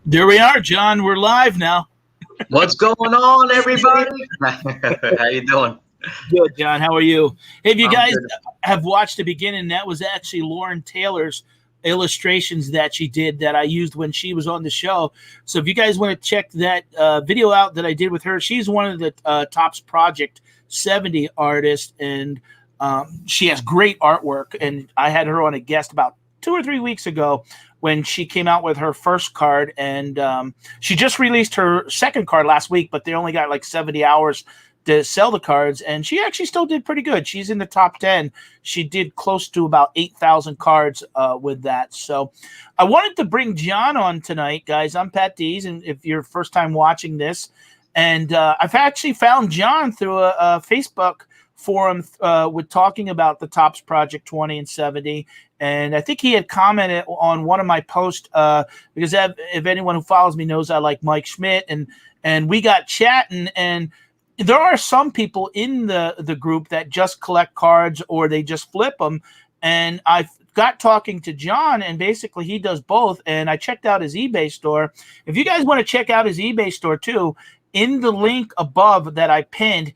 There we are, John. We're live now. What's going on, everybody? How you doing? Good, John. How are you? Hey, if you I'm guys good. have watched the beginning, that was actually Lauren Taylor's illustrations that she did that I used when she was on the show. So if you guys want to check that video out that I did with her, she's one of the Topps Project 70 artists, and she has great artwork. And I had her on a guest about 2 or 3 weeks ago when she came out with her first card, and she just released her second card last week, but they only got like 70 hours to sell the cards, and she actually still did pretty good. She's in the top 10. She did close to about 8,000 cards with that. So I wanted to bring John on tonight, guys. I'm Patdees, and if you're first time watching this, and I've actually found John through a Facebook forum with talking about the Topps Project 20 and 70. And I think he had commented on one of my posts because if anyone who follows me knows I like Mike Schmidt, and we got chatting, and there are some people in the group that just collect cards or they just flip them. And I got talking to John, and basically he does both. And I checked out his eBay store. If you guys want to check out his eBay store too, in the link above that I pinned,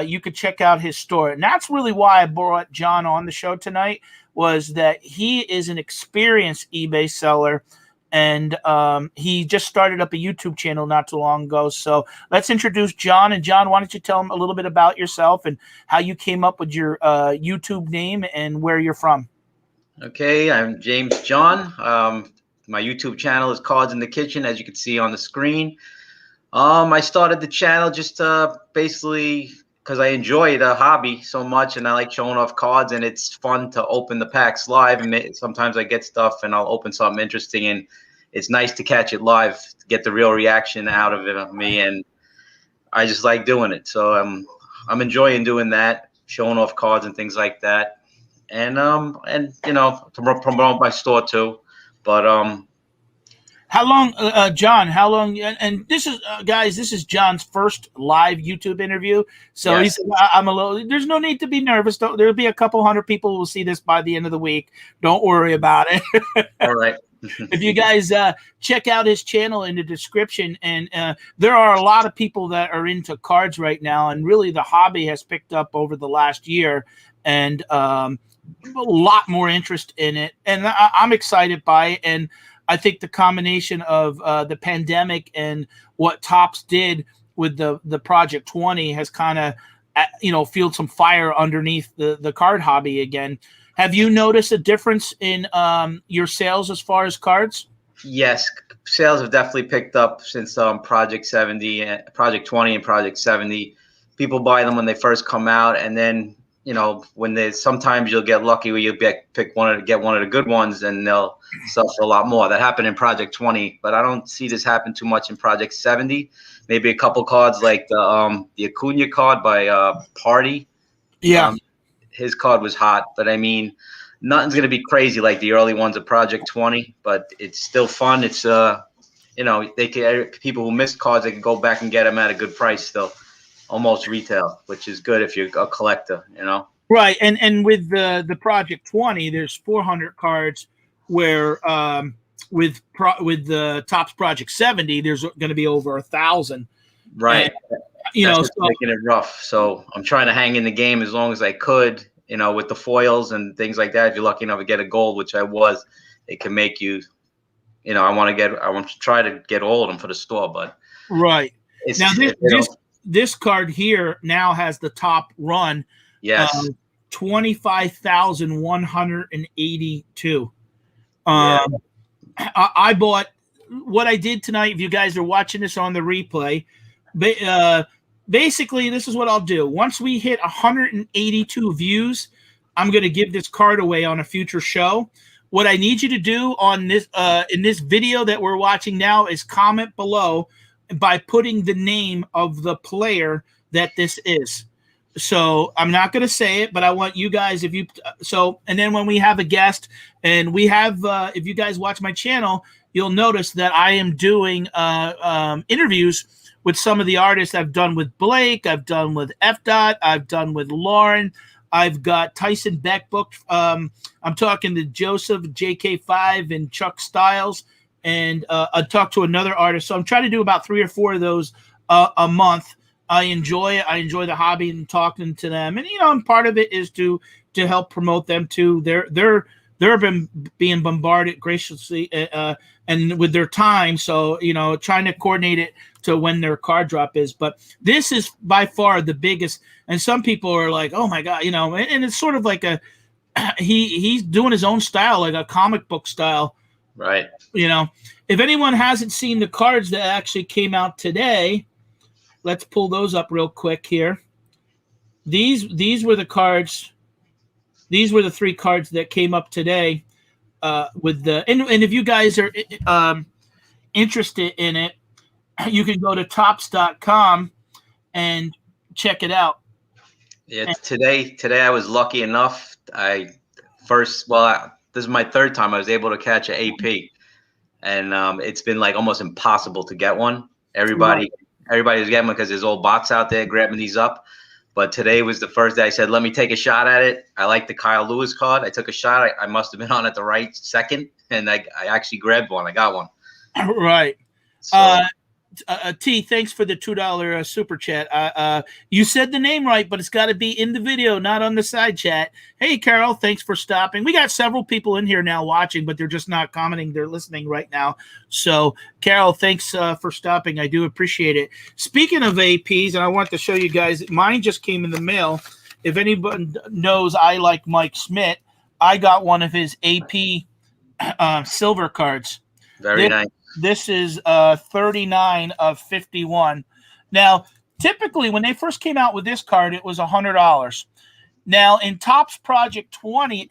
you could check out his store. And that's really why I brought John on the show tonight, was that he is an experienced eBay seller, and he just started up a YouTube channel not too long ago. So let's introduce John. And John, why don't you tell him a little bit about yourself and how you came up with your YouTube name and where you're from? Okay, I'm James John. My YouTube channel is Cards in the Kitchen, as you can see on the screen. I started the channel just basically because I enjoy the hobby so much, and I like showing off cards, and it's fun to open the packs live. And sometimes I get stuff and I'll open something interesting, and it's nice to catch it live, to get the real reaction out of it of me, and I just like doing it. So I'm enjoying doing that, showing off cards and things like that, and you know, to promote my store too. But How long, John, how long, and this is, guys, this is John's first live YouTube interview. So yes. I'm a little, there's no need to be nervous. There'll be a couple hundred people who will see this by the end of the week. Don't worry about it. All right. If you guys check out his channel in the description, and there are a lot of people that are into cards right now, and really the hobby has picked up over the last year, and a lot more interest in it, and I'm excited by it. And I think the combination of the pandemic and what Topps did with the Project 20 has kind of, fueled some fire underneath the card hobby again. Have you noticed a difference in your sales as far as cards? Yes, sales have definitely picked up since Project 70, Project 20 and Project 70. People buy them when they first come out, and then when sometimes you'll get lucky where you get one of the good ones, and they'll sell for a lot more. That happened in Project 20, but I don't see this happen too much in Project 70. Maybe a couple cards like the Acuna card by Party. Yeah. His card was hot, but I mean, nothing's going to be crazy like the early ones of Project 20, but it's still fun. It's people who missed cards, they can go back and get them at a good price still, almost retail, which is good if you're a collector, Right. And with the Project 20, there's 400 cards, where with the Topps Project 70, there's going to be over 1,000. Right. And, That's making it rough. So I'm trying to hang in the game as long as I could, with the foils and things like that. If you're lucky enough to get a gold, which I was, it can make you, I want to try to get all of them for the store, but right now this card here now has the top run. Yes. 25,182. I bought, what I did tonight, if you guys are watching this on the replay, basically this is what I'll do. Once we hit 182 views, I'm going to give this card away on a future show. What I need you to do on this in this video that we're watching now is comment below by putting the name of the player that this is. So I'm not going to say it, but I want you guys, and then when we have a guest, and we have, if you guys watch my channel, you'll notice that I am doing interviews with some of the artists. I've done with Blake, I've done with F. I've done with Lauren, I've got Tyson Beck booked. I'm talking to Joseph, JK5, and Chuck Stiles. and I talk to another artist. So I'm trying to do about 3 or 4 of those a month. I enjoy it. I enjoy the hobby and talking to them, and and part of it is to help promote them too. They're been being bombarded graciously and with their time. So trying to coordinate it to when their card drop is. But this is by far the biggest. And some people are like, "Oh my god," and it's sort of like he's doing his own style, like a comic book style. Right. If anyone hasn't seen the cards that actually came out today, let's pull those up real quick here. These were the cards. These were the 3 cards that came up today with the and if you guys are interested in it, you can go to Topps.com and check it out. Yeah, today I was lucky enough. This is my 3rd time I was able to catch an AP, and it's been like almost impossible to get one. Everybody's getting one because there's old bots out there grabbing these up. But today was the first day I said, let me take a shot at it. I like the Kyle Lewis card. I took a shot. I must have been on at the right second, and I actually grabbed one. I got one. Right. So, T, thanks for the $2 super chat. You said the name right, but it's got to be in the video, not on the side chat. Hey, Carol, thanks for stopping. We got several people in here now watching, but they're just not commenting. They're listening right now. So, Carol, thanks for stopping. I do appreciate it. Speaking of APs, and I want to show you guys, mine just came in the mail. If anybody knows I like Mike Schmidt, I got one of his AP silver cards. Very nice. This is 39 of 51. Now, typically, when they first came out with this card, it was $100. Now, in Topps Project 20,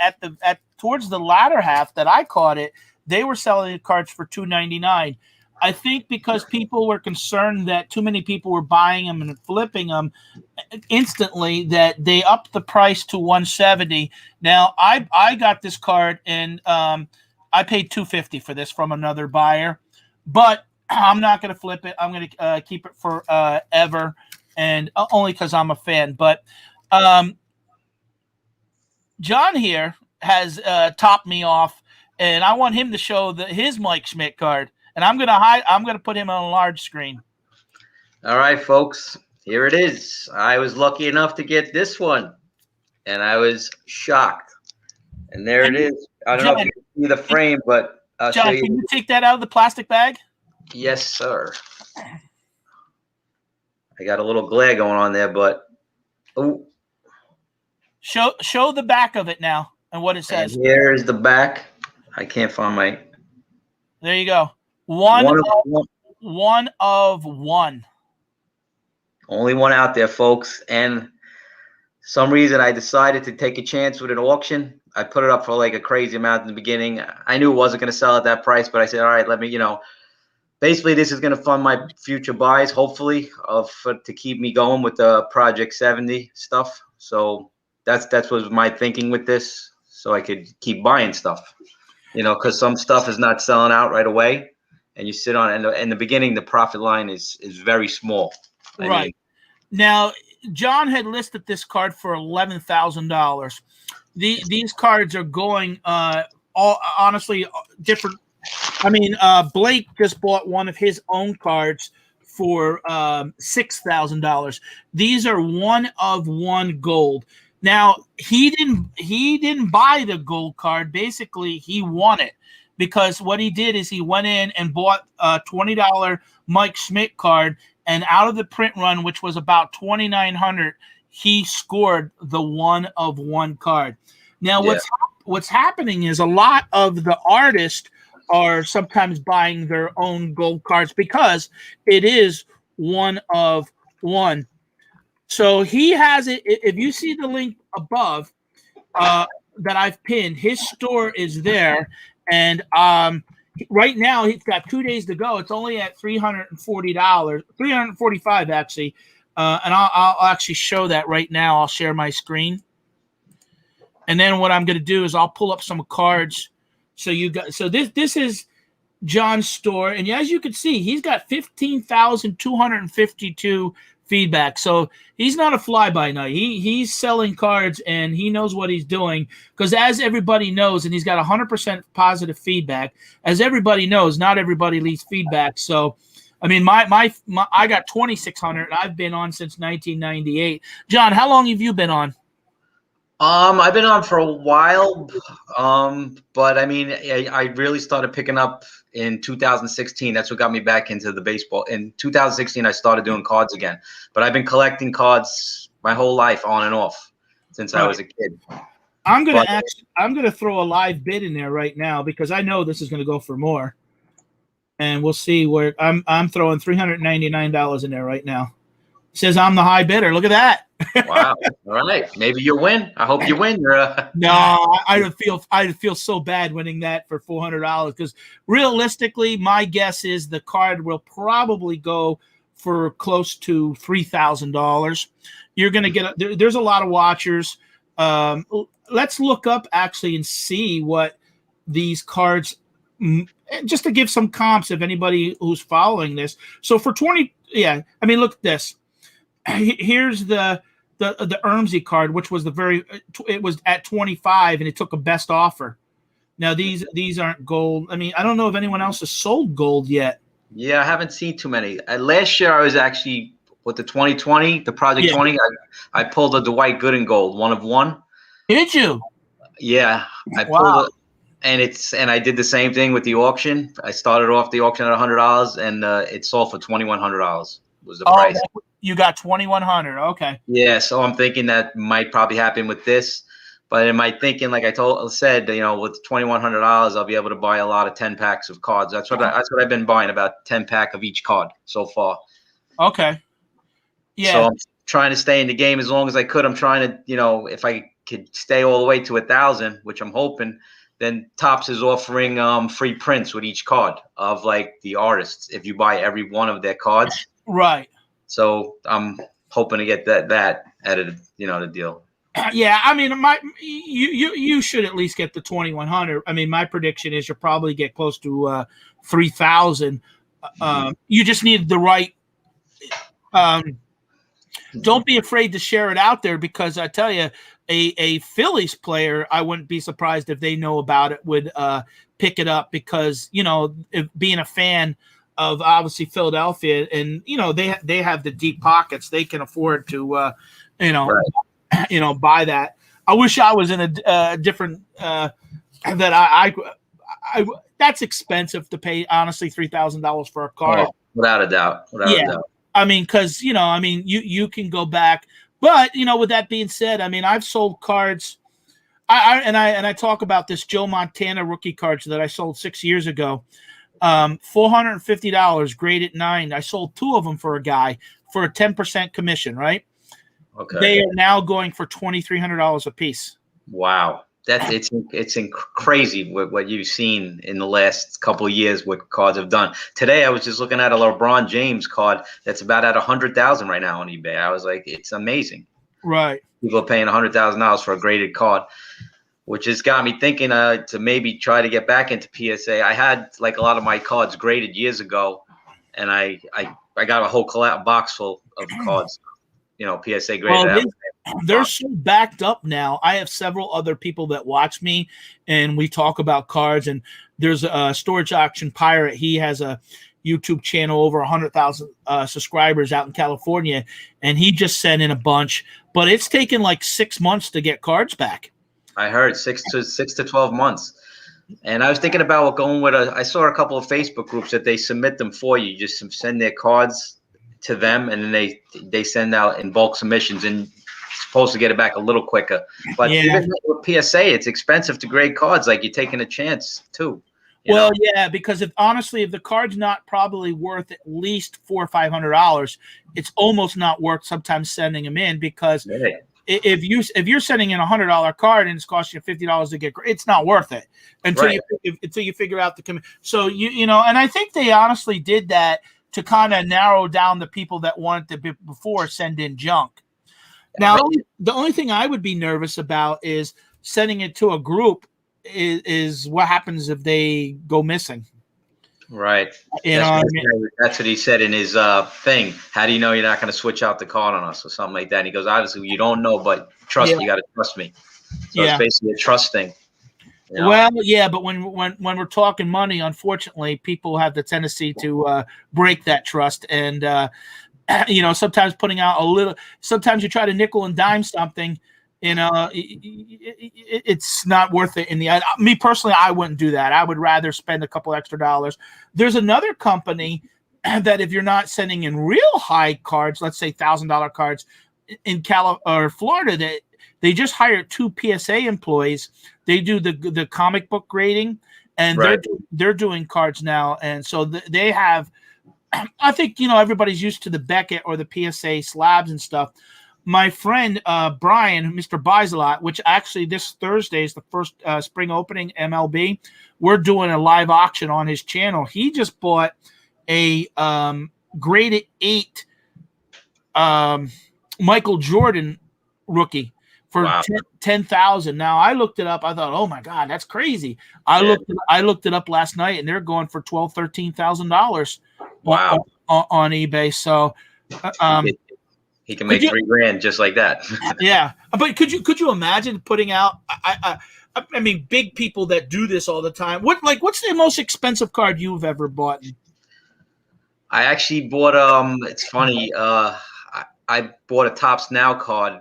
towards the latter half that I caught it, they were selling the cards for $299. I think because people were concerned that too many people were buying them and flipping them instantly, that they upped the price to $170. Now, I got this card and I paid $250 for this from another buyer. But I'm not going to flip it. I'm going to keep it for ever, and only because I'm a fan. But John here has topped me off, and I want him to show his Mike Schmidt card. And I'm going to put him on a large screen. All right, folks, here it is. I was lucky enough to get this one, and I was shocked. And there it is. I don't know if you can see the frame, but I'll show you. Can you take that out of the plastic bag? Yes, sir. I got a little glare going on there, but show the back of it now and what it says. And here is the back. I can't find my. There you go. One of one. Only one out there, folks. And some reason I decided to take a chance with an auction. I put it up for like a crazy amount in the beginning. I knew it wasn't going to sell at that price, but I said, all right, let me, basically this is going to fund my future buys, hopefully, to keep me going with the Project 70 stuff. So that's was my thinking with this, so I could keep buying stuff, because some stuff is not selling out right away, and you sit on it. And in the beginning, the profit line is very small. Right. Now, John had listed this card for $11,000. These cards are going all honestly different. I mean, Blake just bought one of his own cards for $6,000. These are one of one gold. Now, he didn't buy the gold card. Basically, he won it because what he did is he went in and bought a $20 Mike Schmidt card, and out of the print run, which was about $2,900, he scored the one of one card. Now, what's happening is a lot of the artists are sometimes buying their own gold cards because it is one of one. So he has it. If you see the link above that I've pinned, his store is there, and right now he's got 2 days to go. It's only at $340, $345 actually. And I'll actually show that right now. I'll share my screen. And then what I'm going to do is I'll pull up some cards. So this is John's store. And as you can see, he's got 15,252 feedback. So he's not a fly-by-night. He's selling cards, and he knows what he's doing, because as everybody knows, and he's got 100% positive feedback, as everybody knows, not everybody leaves feedback. So I mean, I got 2,600, and I've been on since 1998. John, how long have you been on? I've been on for a while, but I mean, I really started picking up in 2016. That's what got me back into the baseball. In 2016, I started doing cards again, but I've been collecting cards my whole life, on and off, since I was a kid. I'm gonna throw a live bid in there right now, because I know this is gonna go for more. And we'll see where I'm throwing $399 in there right now. It says I'm the high bidder. Look at that. Wow. All right. Maybe you win. I hope you win. No, I feel so bad winning that for $400, because realistically, my guess is the card will probably go for close to $3,000. You're gonna get there's a lot of watchers. Let's look up actually and see what these cards, just to give some comps if anybody who's following this. So for 20, yeah, I mean, look at this. Here's the Ermsey card, which was it was at 25, and it took a best offer. Now these aren't gold. I mean, I don't know if anyone else has sold gold yet. Yeah, I haven't seen too many. Last year I was actually with the 2020, the Project 20. I pulled a Dwight Gooden gold, 1 of 1. Did you? Yeah, I pulled it. And I did the same thing with the auction. I started off the auction at $100, and it sold for $2,100 was the price. You got $2,100. Okay. Yeah, so I'm thinking that might probably happen with this, but in my thinking, like I said, you know, with $2,100, I'll be able to buy a lot of 10 packs of cards. That's what I've been buying, about 10 pack of each card so far. Okay. Yeah. So I'm trying to stay in the game as long as I could. I'm trying to, you know, if I could stay all the way to 1,000, which I'm hoping. Then Topps is offering free prints with each card of like the artists if you buy every one of their cards. Right. So I'm hoping to get that added, you know, the deal. Yeah, I mean, you should at least get the 2,100. I mean, my prediction is you'll probably get close to 3,000. You just need the right. Don't be afraid to share it out there, because I tell you, a Phillies player, I wouldn't be surprised if they know about it, would pick it up, because, you know, being a fan of obviously Philadelphia, and, you know, they have the deep pockets, they can afford to, you know, right. You know, buy that. I wish I was in a different that I that's expensive to pay, honestly, $3,000 for a card. Oh, without a doubt. Without a doubt. I mean, because, you know, I mean, you can go back. But, you know, with that being said, I mean, I've sold cards. I talk about this Joe Montana rookie cards that I sold 6 years ago. $450, graded 9. I sold 2 of them for a guy for a 10% commission, right? Okay. They are now going for $2,300 a piece. Wow. It's crazy what you've seen in the last couple of years, what cards have done. Today I was just looking at a LeBron James card that's about at $100,000 right now on eBay. I was like, it's amazing. Right. People are paying $100,000 for a graded card, which has got me thinking to maybe try to get back into PSA. I had like a lot of my cards graded years ago, and I got a whole box full of cards, you know, PSA graded. Well, they're so backed up now. I have several other people that watch me, and we talk about cards. And there's a Storage Auction Pirate. He has a YouTube channel, over 100,000 subscribers out in California, and he just sent in a bunch. But it's taken like 6 months to get cards back. I heard 6 to 12 months. And I was thinking about going with I saw a couple of Facebook groups that they submit them for you. You just send their cards to them, and then they send out in bulk submissions, and supposed to get it back a little quicker. But even with PSA, it's expensive to grade cards. Like, you're taking a chance too. Well, yeah, because if the card's not probably worth at least $400 or $500, it's almost not worth sometimes sending them in, because if you're sending in $100 card and it's costing you $50 to get, it's not worth it until you figure out the so you know. And I think they honestly did that to kind of narrow down the people that wanted to before send in junk. Now, the only thing I would be nervous about is sending it to a group is what happens if they go missing. Right. You know what I mean? That's what he said in his thing. How do you know you're not going to switch out the card on us or something like that? And he goes, obviously, you don't know, but Yeah, trust me, you got to trust me. So it's yeah. basically a trust thing. You know? Well, yeah, but when we're talking money, unfortunately, people have the tendency to break that trust, and sometimes putting out a little. Sometimes you try to nickel and dime something, it's not worth it. In the end, me personally, I wouldn't do that. I would rather spend a couple extra dollars. There's another company that if you're not sending in real high cards, let's say $1,000 cards in or Florida, that they just hired 2 PSA employees. They do the comic book grading, and Right. they're doing cards now, and so they have. I think everybody's used to the Beckett or the PSA slabs and stuff. My friend Brian, Mr. Buys a Lot, which actually this Thursday is the first spring opening MLB. We're doing a live auction on his channel. He just bought a graded 8 Michael Jordan rookie for Wow. $10,000. Now I looked it up. I thought, oh my God, that's crazy. I looked it up last night, and they're going for $12,000-$13,000 Wow. on eBay. So he can make $3,000 just like that. yeah, but could you imagine putting out? I mean, big people that do this all the time. What's the most expensive card you've ever bought? I actually bought it's funny, I bought a Topps Now card.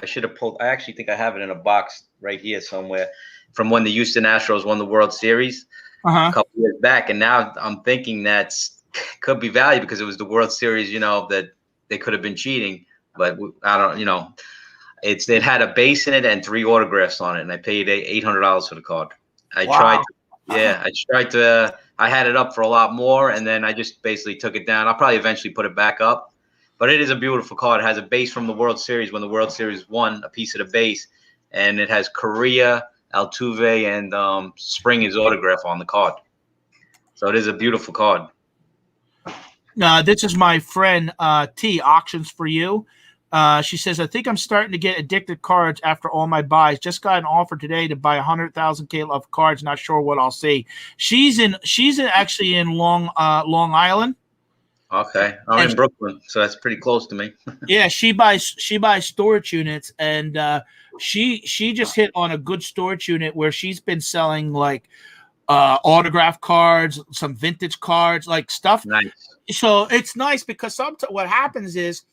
I should have pulled. I actually think I have it in a box right here somewhere from when the Houston Astros won the World Series a couple years back, and now I'm thinking could be valuable because it was the World Series. That they could have been cheating, but I don't. It had a base in it and 3 autographs on it, and I paid $800 for the card. I tried to. I had it up for a lot more, and then I just basically took it down. I'll probably eventually put it back up, but it is a beautiful card. It has a base from the World Series when the World Series won, a piece of the base, and it has Correa, Altuve, and Springer's autograph on the card. So it is a beautiful card. This is my friend T, Auctions for You. She says, I think I'm starting to get addicted to cards after all my buys. Just got an offer today to buy 100,000 of cards. Not sure what I'll see. She's actually in Long Island. Okay, I'm in Brooklyn, so that's pretty close to me. Yeah, she buys storage units, and she just hit on a good storage unit where she's been selling like autograph cards, some vintage cards, like stuff. Nice. So it's nice because what happens is,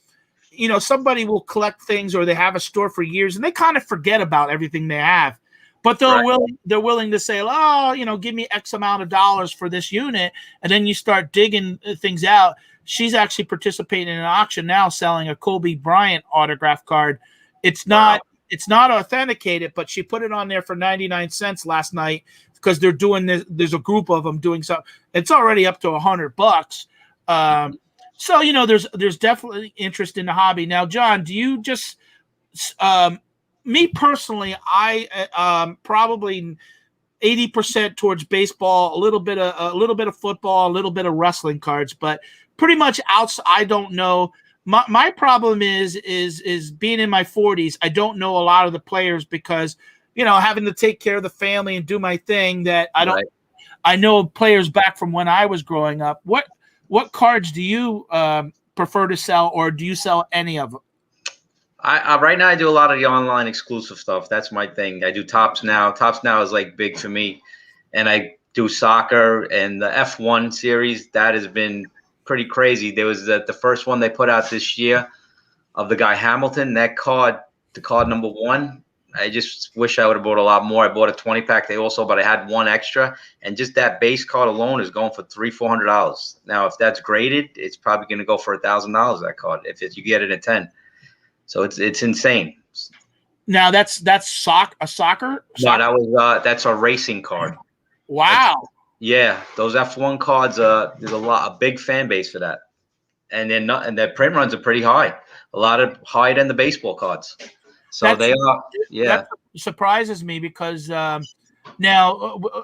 somebody will collect things, or they have a store for years and they kind of forget about everything they have, but they're willing to say, oh, give me X amount of dollars for this unit. And then you start digging things out. She's actually participating in an auction now, selling a Kobe Bryant autograph card. It's not authenticated, but she put it on there for 99 cents last night because they're doing this. There's a group of them doing something. It's already up to $100. So, there's definitely interest in the hobby. Now, John, do you just, me personally, I probably 80% towards baseball, a little bit of football, a little bit of wrestling cards, but pretty much outside. I don't know. My problem is being in my 40s. I don't know a lot of the players because, having to take care of the family and do my thing that I don't. Right. I know players back from when I was growing up. What cards do you prefer to sell, or do you sell any of them? I right now I do a lot of the online exclusive stuff. That's my thing. I do Topps Now. Topps Now is like big for me, and I do soccer and the F1 series. That has been pretty crazy. There was the first one they put out this year of the guy Hamilton. That card, the card number 1. I just wish I would have bought a lot more. I bought a 20-pack. But I had one extra, and just that base card alone is going for $300-$400. Now, if that's graded, it's probably going to go for $1,000. That card, if you get it at 10. So it's insane. Now that's soccer. No, that's a racing card. Wow. Those F1 cards. There's a big fan base for that, and their print runs are pretty high. A lot of higher than the baseball cards. So they are, That surprises me because now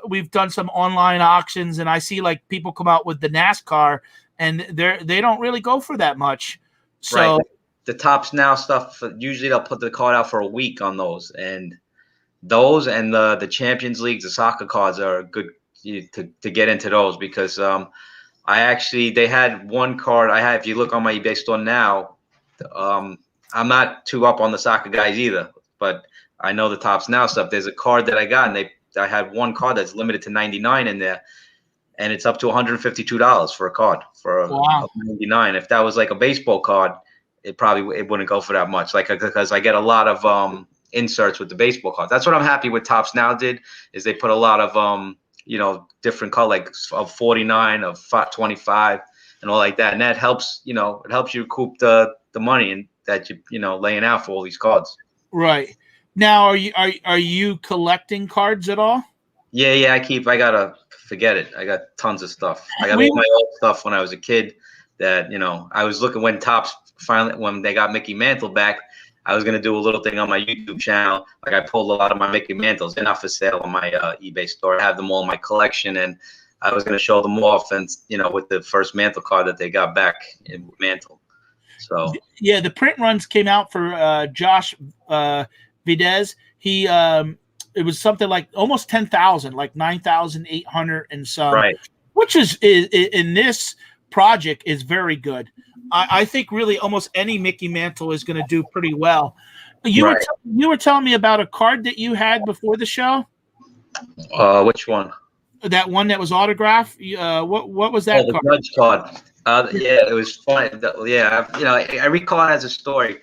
we've done some online auctions, and I see like people come out with the NASCAR, and they don't really go for that much. So the Topps Now stuff, usually they'll put the card out for a week on those, and the Champions Leagues, the soccer cards are a good to get into those because they had one card I had. If you look on my eBay store now, I'm not too up on the soccer guys either, but I know the Tops Now stuff. There's a card that I got, and I had one card that's limited to 99 in there, and it's up to $152 for a card for a 99. If that was like a baseball card, it wouldn't go for that much. Like because I get a lot of inserts with the baseball cards. That's what I'm happy with Tops Now did is they put a lot of different color like of 49, of 25, and all like that, and that helps it helps you recoup the money and that laying out for all these cards. Right. Now, are you collecting cards at all? Yeah. I gotta forget it. I got tons of stuff. I got all my old stuff when I was a kid. That I was looking when Topps finally when they got Mickey Mantle back. I was gonna do a little thing on my YouTube channel. Like I pulled a lot of my Mickey Mantles. They're not for sale on my eBay store. I have them all in my collection, and I was gonna show them off. And with the first Mantle card that they got back in Mantle. So yeah, the print runs came out for Josh Videz. He it was something like almost 10,000, like 9,800 and some, right? Which is in this project is very good. I think really almost any Mickey Mantle is going to do pretty well. You were telling me about a card that you had before the show. Which one? That one that was autographed. What was that? The Judge card. Yeah, it was funny. Yeah, every card has a story.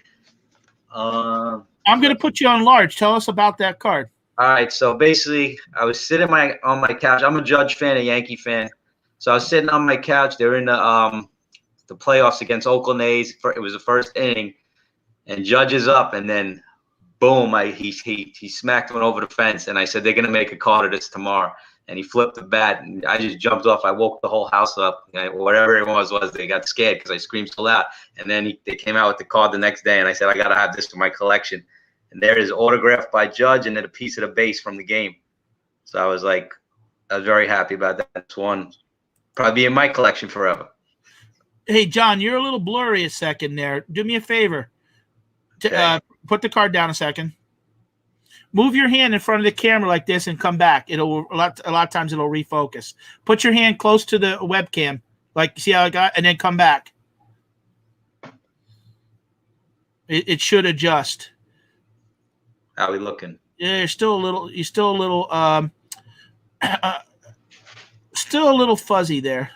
I'm going to put you on large. Tell us about that card. All right, so basically, I was sitting on my couch. I'm a Judge fan, a Yankee fan. So I was sitting on my couch. They were in the playoffs against Oakland A's. It was the first inning, and Judge is up, and then boom, he smacked one over the fence, and I said they're gonna make a card of this tomorrow. And he flipped the bat, and I just jumped off. I woke the whole house up. Whatever it was, they got scared because I screamed so loud. And then they came out with the card the next day, and I said I gotta have this for my collection. And there is autographed by Judge, and then a piece of the base from the game. So I was very happy about that. It's one probably be in my collection forever. Hey, John, you're a little blurry a second there. Do me a favor. Put the card down a second. Move your hand in front of the camera like this and come back. A lot of times it'll refocus. Put your hand close to the webcam, like see how I got, and then come back. It should adjust. How are we looking? Yeah, you're still a little fuzzy there.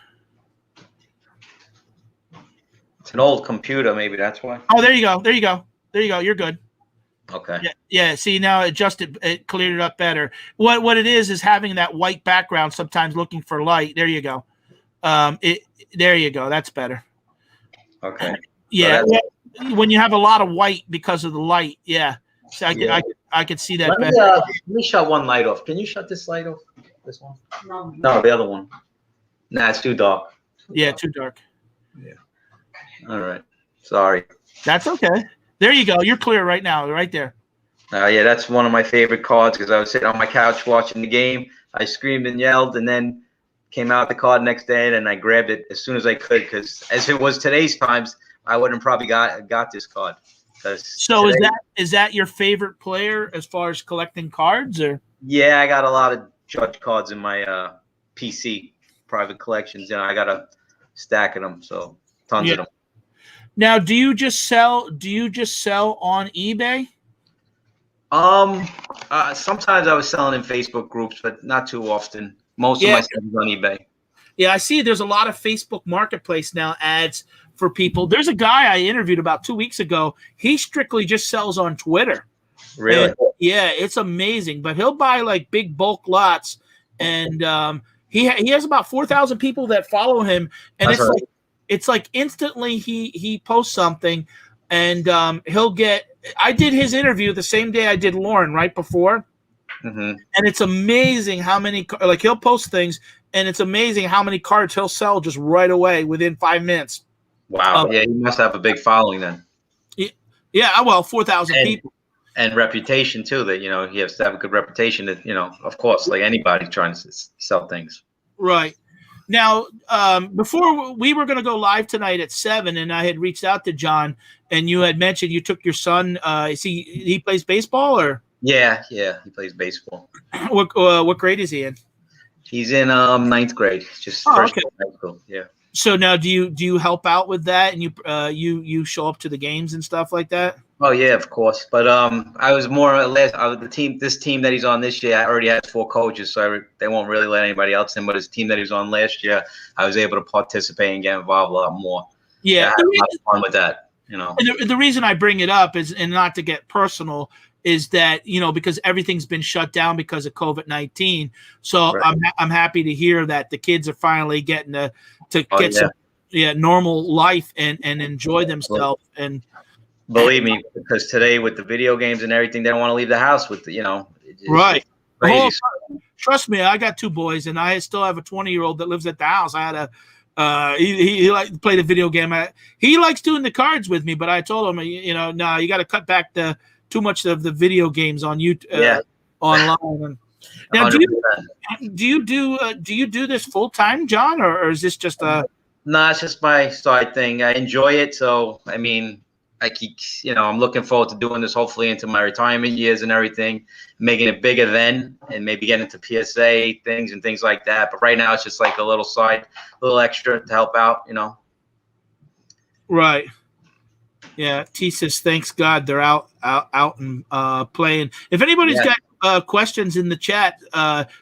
It's an old computer, maybe that's why. Oh, there you go. You're good. Okay. Yeah. See, now it cleared it up better. What it is having that white background sometimes looking for light. There you go. There you go. That's better. Okay. Yeah. So when you have a lot of white because of the light. Yeah. So I could see that better. Let me shut one light off. Can you shut this light off? This one? No, the other one. Nah, it's too dark. Yeah, too dark. Yeah. All right. Sorry. That's okay. There you go. You're clear right now, right there. Yeah, that's one of my favorite cards because I was sitting on my couch watching the game. I screamed and yelled, and then came out the card next day, and I grabbed it as soon as I could because as it was today's times, I wouldn't probably got this card. So is that your favorite player as far as collecting cards, or? Yeah, I got a lot of Judge cards in my PC private collections. I got a stack of them, so tons of them. Now, do you just sell on eBay? Sometimes I was selling in Facebook groups, but not too often. Most of my stuff is on eBay. Yeah, I see there's a lot of Facebook Marketplace now ads for people. There's a guy I interviewed about 2 weeks ago. He strictly just sells on Twitter. Really? And, yeah, it's amazing. But he'll buy like big bulk lots, and he has about 4,000 people that follow him, and it's like instantly he posts something, and he'll get. I did his interview the same day I did Lauren right before, and it's amazing how many he'll post things, and it's amazing how many cards he'll sell just right away within 5 minutes. Wow. Yeah, he must have a big following then. Yeah, well, 4,000 people. And reputation too, that, he has to have a good reputation that, of course, like anybody trying to sell things. Right. Now, before we were going to go live tonight at 7, and I had reached out to John, and you had mentioned you took your son. He plays baseball, or? Yeah, he plays baseball. What grade is he in? He's in ninth grade, just Oh, first okay. year of high school. Yeah. So now, do you help out with that, and you show up to the games and stuff like that? Oh yeah, of course. But I was more or less the team. This team that he's on this year, I already has 4 coaches, so they won't really let anybody else in. But his team that he was on last year, I was able to participate and get involved a lot more. Yeah. I had a lot of fun with that. You know. And the reason I bring it up is, and not to get personal, is that because everything's been shut down because of COVID-19. So Right. I'm happy to hear that the kids are finally getting to get yeah. some normal life and enjoy themselves. And believe me, because today with the video games and everything, they don't want to leave the house with it's right. crazy. Trust me, I got 2 boys, and I still have a 20-year-old that lives at the house. I had he likes to play the video game. He likes doing the cards with me, but I told him, no, you got to cut back too much of the video games on YouTube, online. Now, 100%. do you do this full time, John, or is this just a? No, it's just my side thing. I enjoy it, so I mean, I keep, I'm looking forward to doing this hopefully into my retirement years and everything, making it bigger then, and maybe getting into PSA things and things like that. But right now, it's just like a little extra to help out, Right. Yeah. T says, thanks God they're out and playing. If anybody's got questions in the chat,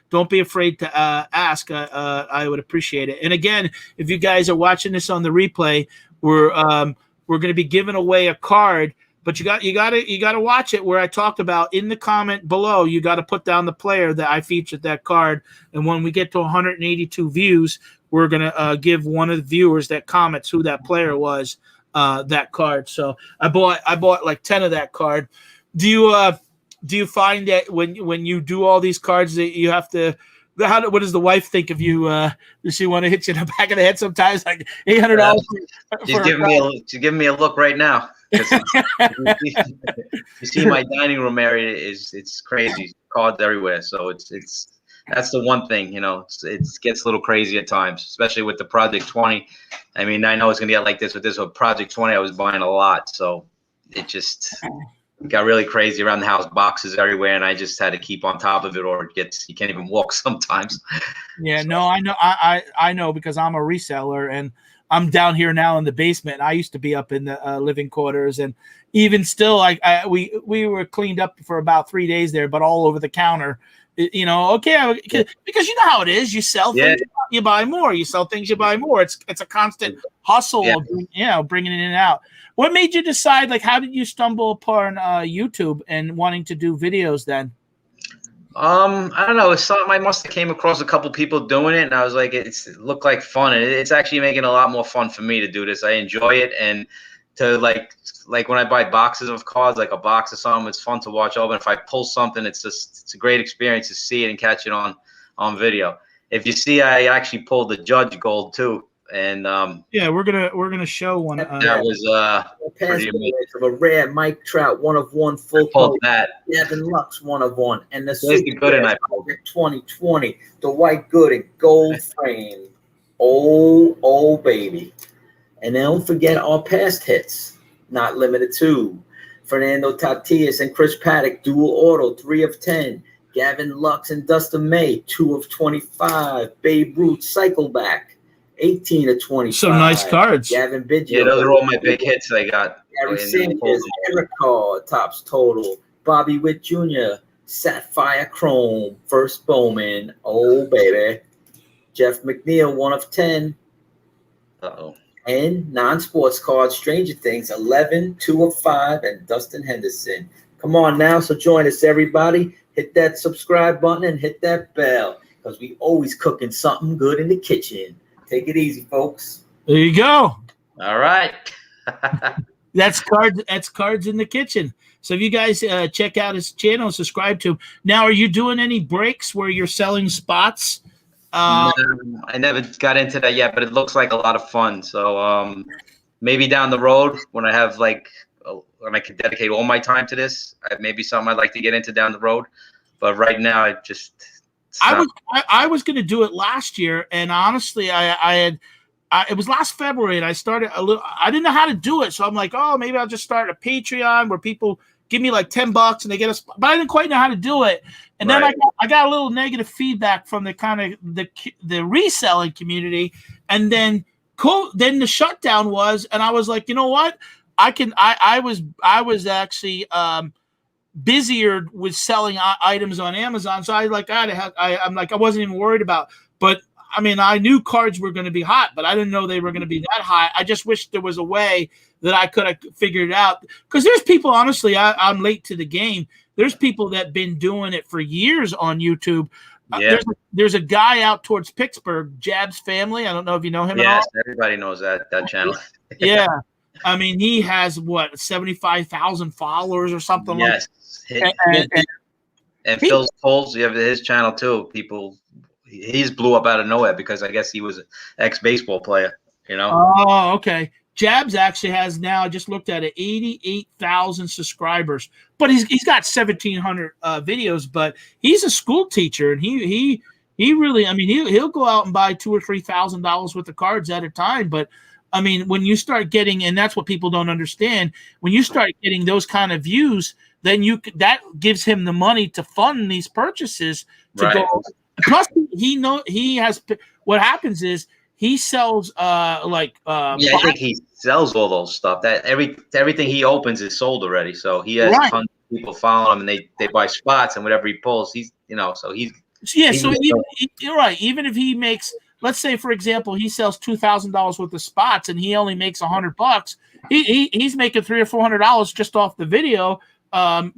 don't be afraid to ask. I would appreciate it. And again, if you guys are watching this on the replay, we're going to be giving away a card, but you got to watch it where I talked about in the comment below. You got to put down the player that I featured that card, and when we get to 182 views, we're going to give one of the viewers that comments who that player was that card. So I bought like 10 of that card. Do you find that when you do all these cards that you have to? What does the wife think of you? Does she want to hit you in the back of the head sometimes, like $800? She's giving me a look right now. You see my dining room area it's crazy, cards everywhere. So that's the one thing, it gets a little crazy at times, especially with the Project 20. I mean, I know it's gonna get like this with Project 20. I was buying a lot, so it just got really crazy around the house, boxes everywhere, and I just had to keep on top of it, or you can't even walk sometimes. Yeah, so. No, I know. I know because I'm a reseller, and I'm down here now in the basement. I used to be up in the living quarters, and even still, we were cleaned up for about 3 days there, but all over the counter. Okay, because you know how it is. You sell things, you buy more. You sell things, you buy more. It's a constant hustle of bringing it in and out. What made you decide? Like, how did you stumble upon YouTube and wanting to do videos then? I don't know. It's something I must have came across a couple people doing it, and I was like, it looked like fun, and it's actually making a lot more fun for me to do this. I enjoy it, and to like when I buy boxes of cards, like a box of something, it's fun to watch over. And if I pull something, it's a great experience to see it and catch it on video. If you see, I actually pulled the Judge Gold too, and we're gonna show one. That was pretty amazing. Of a rare Mike Trout 1-of-1 full code. Gavin Lux 1-of-1, and the Super good and I 2020, the White Gooding gold frame. Oh baby. And don't forget our past hits, not limited to Fernando Tatis and Chris Paddock, dual auto, 3 of 10. Gavin Lux and Dustin May, 2 of 25. Babe Ruth, cycle back, 18 of 25. So nice cards. Gavin Biggio. Yeah, those are all my big hits I got. Gary Sanders, Eric Carr, tops total. Bobby Witt Jr., Sapphire Chrome, first Bowman. Oh, baby. Jeff McNeil, 1 of 10. Uh-oh. And non-sports cards, Stranger Things, 11, 2 of 5, and Dustin Henderson. Come on now, so join us, everybody. Hit that subscribe button and hit that bell, because we always cooking something good in the kitchen. Take it easy, folks. There you go. All right. That's cards in the kitchen. So if you guys check out his channel, subscribe to him. Now, are you doing any breaks where you're selling spots? No, I never got into that yet, but it looks like a lot of fun. So maybe down the road when I have when I can dedicate all my time to this, maybe something I'd like to get into down the road. But right now, I was going to do it last year, and honestly, it was last February, and I started I didn't know how to do it, so I'm like, oh, maybe I'll just start a Patreon where people give me like $10 and they get us, but I didn't quite know how to do it. And then I got a little negative feedback from the kind of the reselling community. And then then the shutdown was, and I was like, you know what? I was actually busier with selling items on Amazon. So I like, I'm like, I wasn't even worried about, but I mean, I knew cards were going to be hot, but I didn't know they were going to be that high. I just wish there was a way that I could have figured it out. Because there's people, honestly, I'm late to the game. There's people that have been doing it for years on YouTube. Yeah. There's a guy out towards Pittsburgh, Jab's Family. I don't know if you know him at all. Yes, everybody knows that channel. Yeah. I mean, he has, 75,000 followers or something like that. And Phil's polls, you have his channel too. He's blew up out of nowhere because I guess he was an ex-baseball player, you know? Oh, okay. Jabs actually has now, I just looked at it, 88,000 subscribers. But he's got 1,700 videos, but he's a school teacher, and he really, I mean, he'll go out and buy $2,000 or $3,000 worth of cards at a time. But I mean, when you start getting, and that's what people don't understand, when you start getting those kind of views, then that gives him the money to fund these purchases to go. Plus, he has. What happens is he sells I think he sells all those stuff. That everything he opens is sold already. So he has tons of people following him, and they buy spots and whatever he pulls. You're right. Even if he makes, let's say for example, he sells $2,000 worth of spots and he only makes $100, he's making $300 or $400 just off the video. By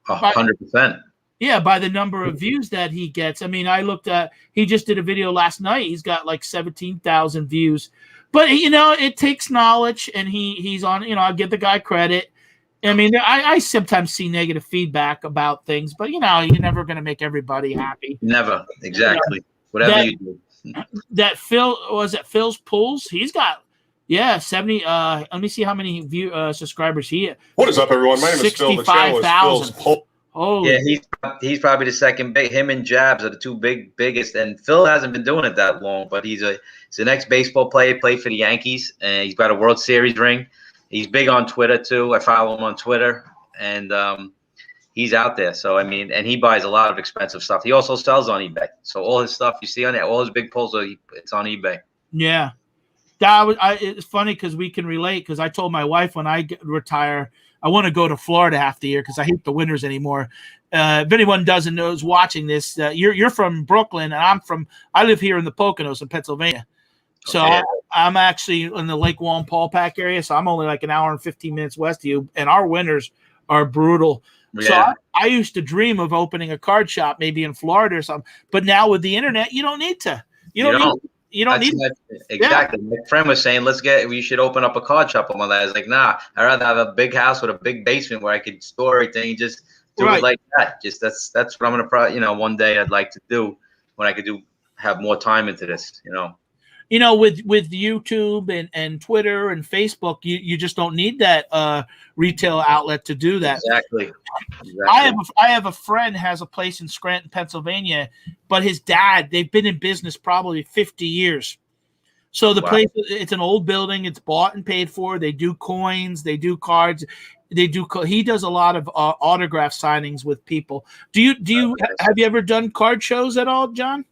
100%. Yeah, by the number of views that he gets. I mean, I looked at, he just did a video last night. He's got like 17,000 views. But, it takes knowledge, and he's on, I'll give the guy credit. I mean, I sometimes see negative feedback about things, but, you're never going to make everybody happy. Never. Exactly. Whatever you do. That Phil's Pools? He's got, 70. Let me see how many subscribers he has. What is up, everyone? My name is Phil. The channel is Phil's Pulse. Oh yeah, he's probably the second big. Him and Jabs are the two biggest, and Phil hasn't been doing it that long, but he's an ex-baseball player, played for the Yankees, and he's got a World Series ring. He's big on Twitter too. I follow him on Twitter, and he's out there. So I mean, and he buys a lot of expensive stuff. He also sells on eBay. So all his stuff you see on there, all his big pulls, it's on eBay. Yeah, it's funny because we can relate. Because I told my wife when I retire, I want to go to Florida half the year because I hate the winters anymore. If anyone doesn't know is watching this, you're from Brooklyn, and I live here in the Poconos in Pennsylvania. So okay. I'm actually in the Lake Wallenpaupack area, so I'm only like an hour and 15 minutes west of you, and our winters are brutal. Yeah. So I used to dream of opening a card shop maybe in Florida or something, but now with the internet, you don't need to. You don't need exactly. Yeah. My friend was saying, we should open up a card shop on that. I was like, nah, I'd rather have a big house with a big basement where I could store everything and just do it like that. Just that's what I'm gonna one day I'd like to do when I could have more time into this, with YouTube and Twitter and Facebook, you just don't need that retail outlet to do that. Exactly. I have a friend has a place in Scranton, Pennsylvania, but his dad, they've been in business probably 50 years. So the place, it's an old building. It's bought and paid for. They do coins. They do cards. He does a lot of autograph signings with people. Have you ever done card shows at all, John?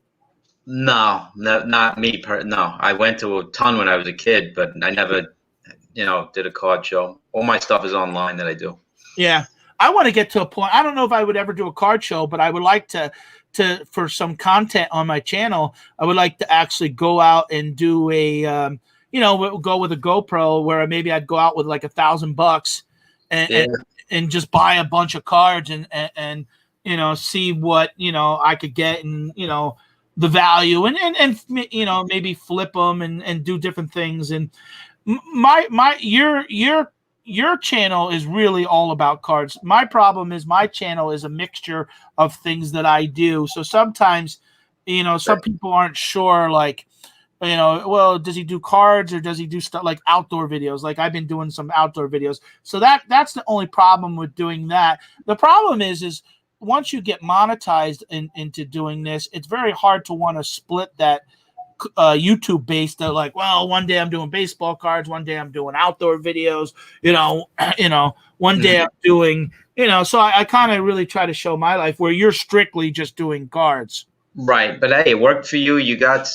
No, not me. No, I went to a ton when I was a kid, but I never, did a card show. All my stuff is online that I do. Yeah, I want to get to a point. I don't know if I would ever do a card show, but I would like to for some content on my channel. I would like to actually go out and do a, go with a GoPro where maybe I'd go out with like $1,000 and just buy a bunch of cards and see what I could get and the value and maybe flip them and do different things. And your channel is really all about cards. My problem is my channel is a mixture of things that I do. So sometimes, some people aren't sure, like, well, does he do cards or does he do stuff like outdoor videos? Like I've been doing some outdoor videos. So that's the only problem with doing that. The problem is once you get monetized into doing this, it's very hard to want to split that YouTube based. They're like, well, one day I'm doing baseball cards, one day I'm doing outdoor videos, one day I'm doing, so I kind of really try to show my life where you're strictly just doing cards. Right, but hey, it worked for you. You got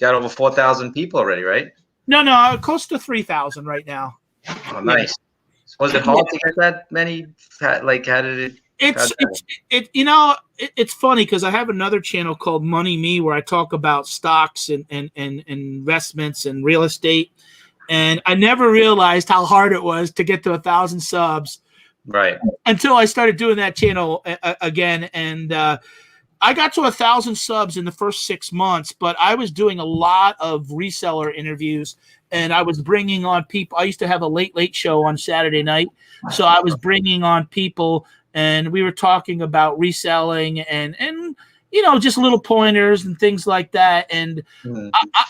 over 4,000 people already, right? No, close to 3,000 right now. Oh, nice. Yeah. Was it hard to get that many? Like, how did it? It's funny because I have another channel called Money Me where I talk about stocks and investments and real estate, and I never realized how hard it was to get to 1,000 subs, right? Until I started doing that channel again, and I got to 1,000 subs in the first 6 months, but I was doing a lot of reseller interviews, and I was bringing on people. I used to have a late show on Saturday night, so I was bringing on people. And we were talking about reselling and just little pointers and things like that. And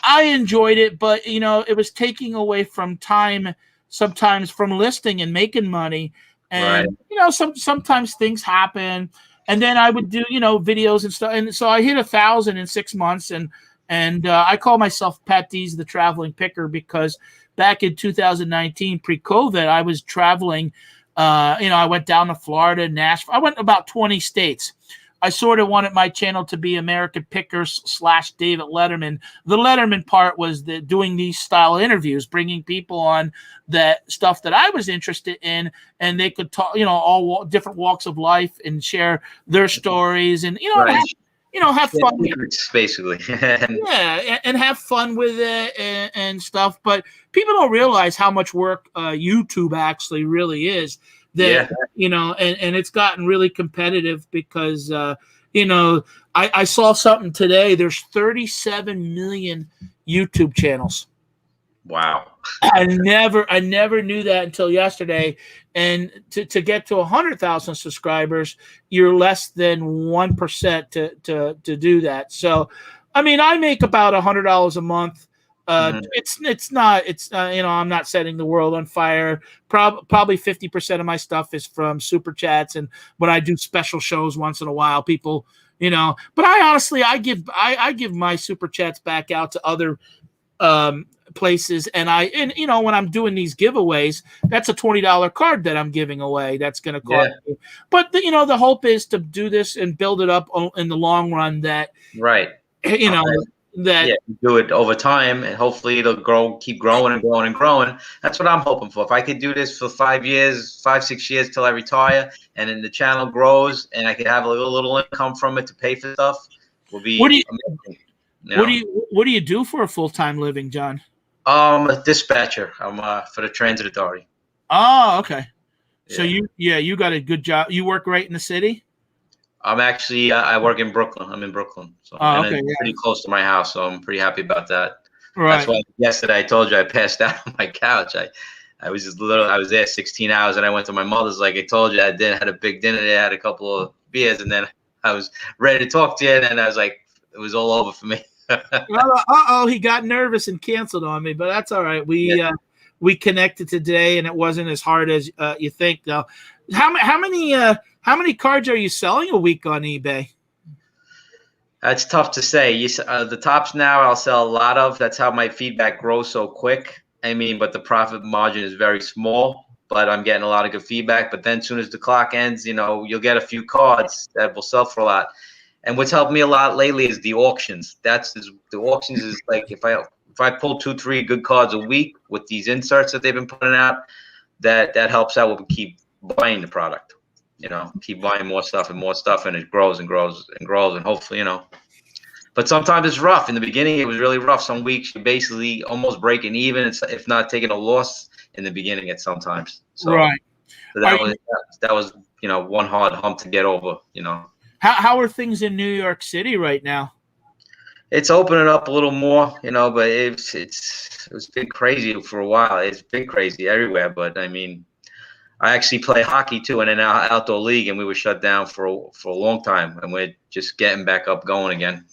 I enjoyed it, but, it was taking away from time sometimes from listing and making money. And, sometimes things happen. And then I would do, videos and stuff. And so I hit 1,000 in 6 months. And I call myself Patdees, the traveling picker, because back in 2019, pre-COVID, I was traveling. I went down to Florida, Nashville. I went about 20 states. I sort of wanted my channel to be American Pickers / David Letterman. The Letterman part was doing these style interviews, bringing people on that stuff that I was interested in, and they could talk, all different walks of life and share their stories and, have fun. Basically. Yeah, and have fun with it and stuff. But people don't realize how much work YouTube actually really is. And it's gotten really competitive because, I saw something today. There's 37 million YouTube channels. Wow. I never knew that until yesterday. And to get to 100,000 subscribers, you're less than 1% to do that. So, I mean, I make about $100 a month. It's not, I'm not setting the world on fire. Probably 50% of my stuff is from super chats. And when I do special shows once in a while, people, but I honestly, I give my super chats back out to other, places. And when I'm doing these giveaways, that's a $20 card that I'm giving away. That's going to cost me. But the hope is to do this and build it up in the long run that, that do it over time, and hopefully it'll keep growing and growing and growing. That's what I'm hoping for. If I could do this for 5-6 years till I retire, and then the channel grows and I could have a little income from it to pay for stuff, will be amazing. What do you do for a full-time living, John? A dispatcher. I'm for the transit authority. Oh, okay. So you got a good job. You work right in the city? I'm actually I work in Brooklyn. I'm in Brooklyn, so pretty close to my house. So I'm pretty happy about that. Right. That's why yesterday I told you I passed out on my couch. I was I was there 16 hours, and I went to my mother's. Like I told you, I had a big dinner there, had a couple of beers, and then I was ready to talk to you, and then I was like, it was all over for me. He got nervous and canceled on me, but that's all right. We connected today, and it wasn't as hard as you think, though. How many cards are you selling a week on eBay? That's tough to say. The tops now I'll sell a lot of. That's how my feedback grows so quick. I mean, but the profit margin is very small. But I'm getting a lot of good feedback. But then, as soon as the clock ends, you'll get a few cards that will sell for a lot. And what's helped me a lot lately is the auctions. The auctions is like if I pull 2-3 good cards a week with these inserts that they've been putting out, that helps out with keep buying the product. Keep buying more stuff, and it grows and grows and grows, and hopefully, But sometimes it's rough. In the beginning, it was really rough. Some weeks you're basically almost breaking even, if not taking a loss in the beginning at sometimes. So, right. So that was one hard hump to get over. How are things in New York City right now? It's opening up a little more, but it was been crazy for a while. It's been crazy everywhere. But I mean, I actually play hockey too in an outdoor league, and we were shut down for a long time, and we're just getting back up going again.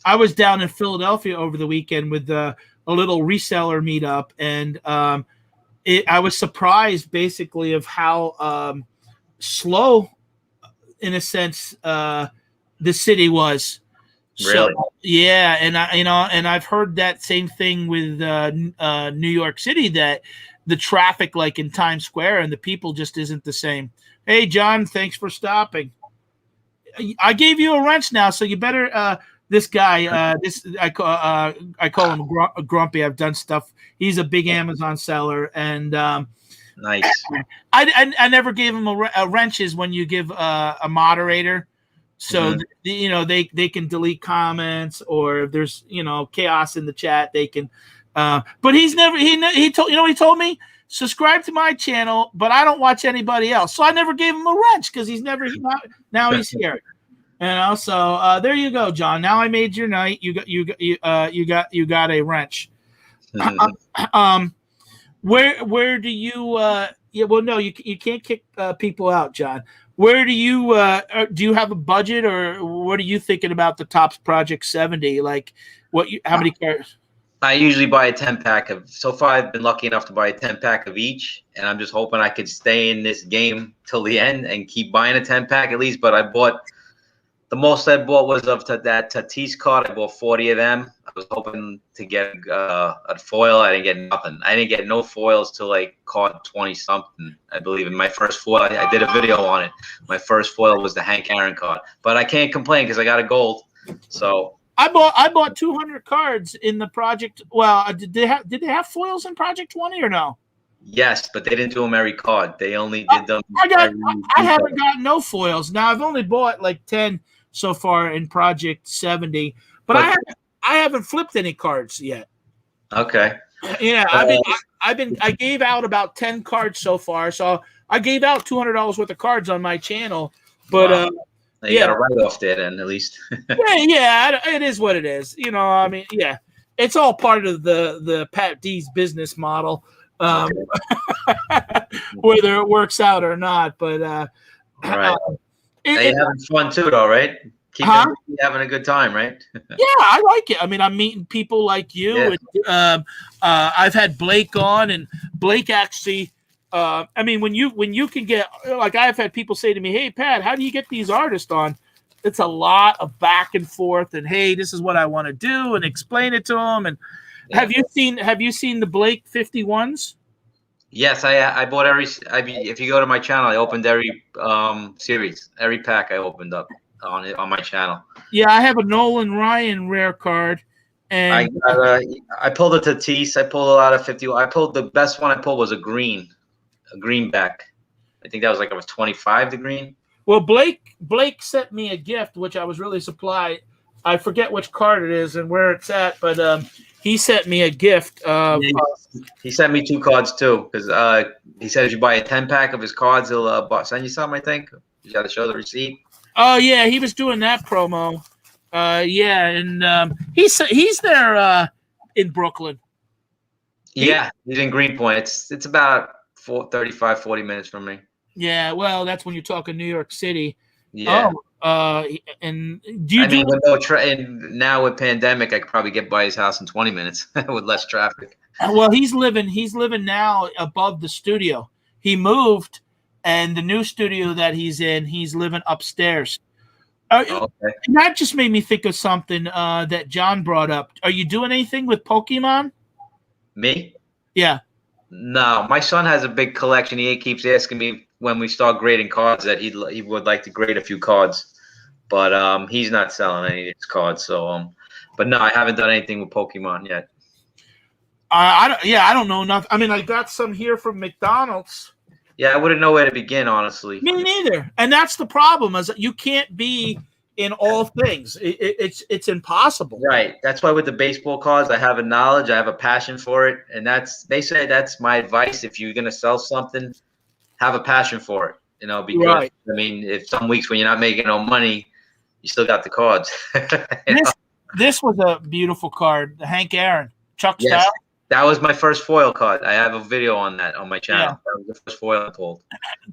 I was down in Philadelphia over the weekend with a little reseller meetup, and I was surprised basically of how slow, in a sense, the city was. Really? So, yeah, and I've heard that same thing with New York City, that the traffic, like in Times Square, and the people just isn't the same. Hey, John, thanks for stopping. I gave you a wrench now, so you better. This guy, I call him Grumpy. I've done stuff. He's a big Amazon seller, and Nice. I never gave him a wrenches when you give a moderator. So they can delete comments, or if there's chaos in the chat, they can. But he told he told me, subscribe to my channel, but I don't watch anybody else. So I never gave him a wrench because now he's here. So there you go, John. Now I made your night. You got a wrench. Where do you? Yeah, well, no, you can't kick people out, John. Where do you have a budget, or what are you thinking about the Topps Project 70? Like, how many cards? I usually buy a 10-pack of. So far, I've been lucky enough to buy a 10-pack of each, and I'm just hoping I could stay in this game till the end and keep buying a 10-pack at least. But I bought. The most I bought was of that Patdees card. I bought 40 of them. I was hoping to get a foil. I didn't get nothing. I didn't get no foils till like card 20-something, I believe. In my first foil, I did a video on it. My first foil was the Hank Aaron card. But I can't complain because I got a gold. So I bought 200 cards in the project. Well, did they have foils in Project 20 or no? Yes, but they didn't do them every card. They only did them. I haven't gotten no foils. Now I've only bought like 10 so far in Project 70, but I haven't flipped any cards yet. Okay. Yeah, I gave out about 10 cards so far, so I gave out $200 worth of cards on my channel. But wow. You got a write-off there then, at least. yeah, it is what it is. I mean, yeah, it's all part of the Patdees business model, whether it works out or not. But right. You're having fun too, though, right? Keep having a good time, right? Yeah, I like it. I mean, I'm meeting people like you. Yeah. And, I've had Blake on, and Blake actually. I mean, when you can get, like, I've had people say to me, "Hey, Pat, how do you get these artists on?" It's a lot of back and forth, and hey, this is what I want to do, and explain it to them. And have you seen the Blake 51s? Yes, I bought every. If you go to my channel, I opened every series, every pack I opened up on my channel. Yeah, I have a Nolan Ryan rare card, and I pulled a Patdees. I pulled a lot of 50. I pulled the best one. I pulled was a greenback. I think that was like it was 25 the green. Well, Blake sent me a gift, which I was really surprised. I forget which card it is and where it's at, but he sent me a gift. He sent me 2 cards too, because he said if you buy a 10-pack of his cards, he'll send you some. I think you got to show the receipt. Oh yeah, he was doing that promo. Yeah, and he's there in Brooklyn. Yeah, he's in Greenpoint. It's about 40 minutes from me. Yeah, well, that's when you're talking New York City. Yeah. And do you? And now with pandemic, I could probably get by his house in 20 minutes with less traffic. Well, he's living now above the studio. He moved, and the new studio that he's in, he's living upstairs. Okay. And that just made me think of something that John brought up. Are you doing anything with Pokemon? Me? Yeah. No, my son has a big collection. He keeps asking me when we start grading cards that he would like to grade a few cards, but he's not selling any of his cards. So, but no, I haven't done anything with Pokemon yet. I don't know enough. I mean, I got some here from McDonald's. Yeah, I wouldn't know where to begin, honestly. Me neither. And that's the problem, is that you can't be in all things. It's impossible. Right. That's why with the baseball cards, I have a knowledge, I have a passion for it, and they say that's my advice. If you're gonna sell something, have a passion for it. Because right. I mean, if some weeks when you're not making no money, you still got the cards. This was a beautiful card, the Hank Aaron Chuck style. That was my first foil card. I have a video on that on my channel. Yeah. That was the first foil I pulled.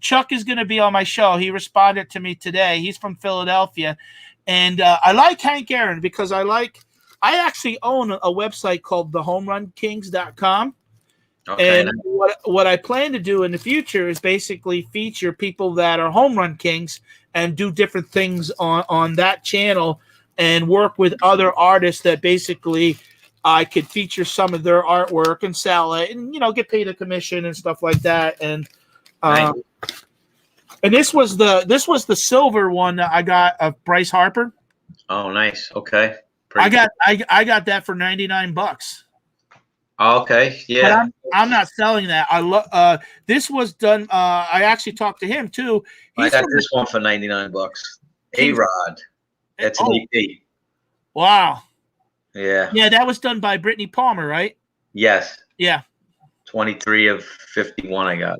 Chuck is going to be on my show. He responded to me today. He's from Philadelphia. And I like Hank Aaron because I actually own a website called thehomerunkings.com. Okay, and what I plan to do in the future is basically feature people that are home run kings and do different things on that channel. and work with other artists that basically I could feature some of their artwork and sell it, and get paid a commission and stuff like that. And Nice. and this was the silver one that I got of Bryce Harper. Oh, nice. Okay. I got that for $99. Oh, okay. Yeah. But I'm not selling that. I love. This was done. I actually talked to him too. I got this one for $99. A-Rod. That's an EP. Wow. Yeah. Yeah, that was done by Brittany Palmer, right? Yes. Yeah. 23 of 51 I got.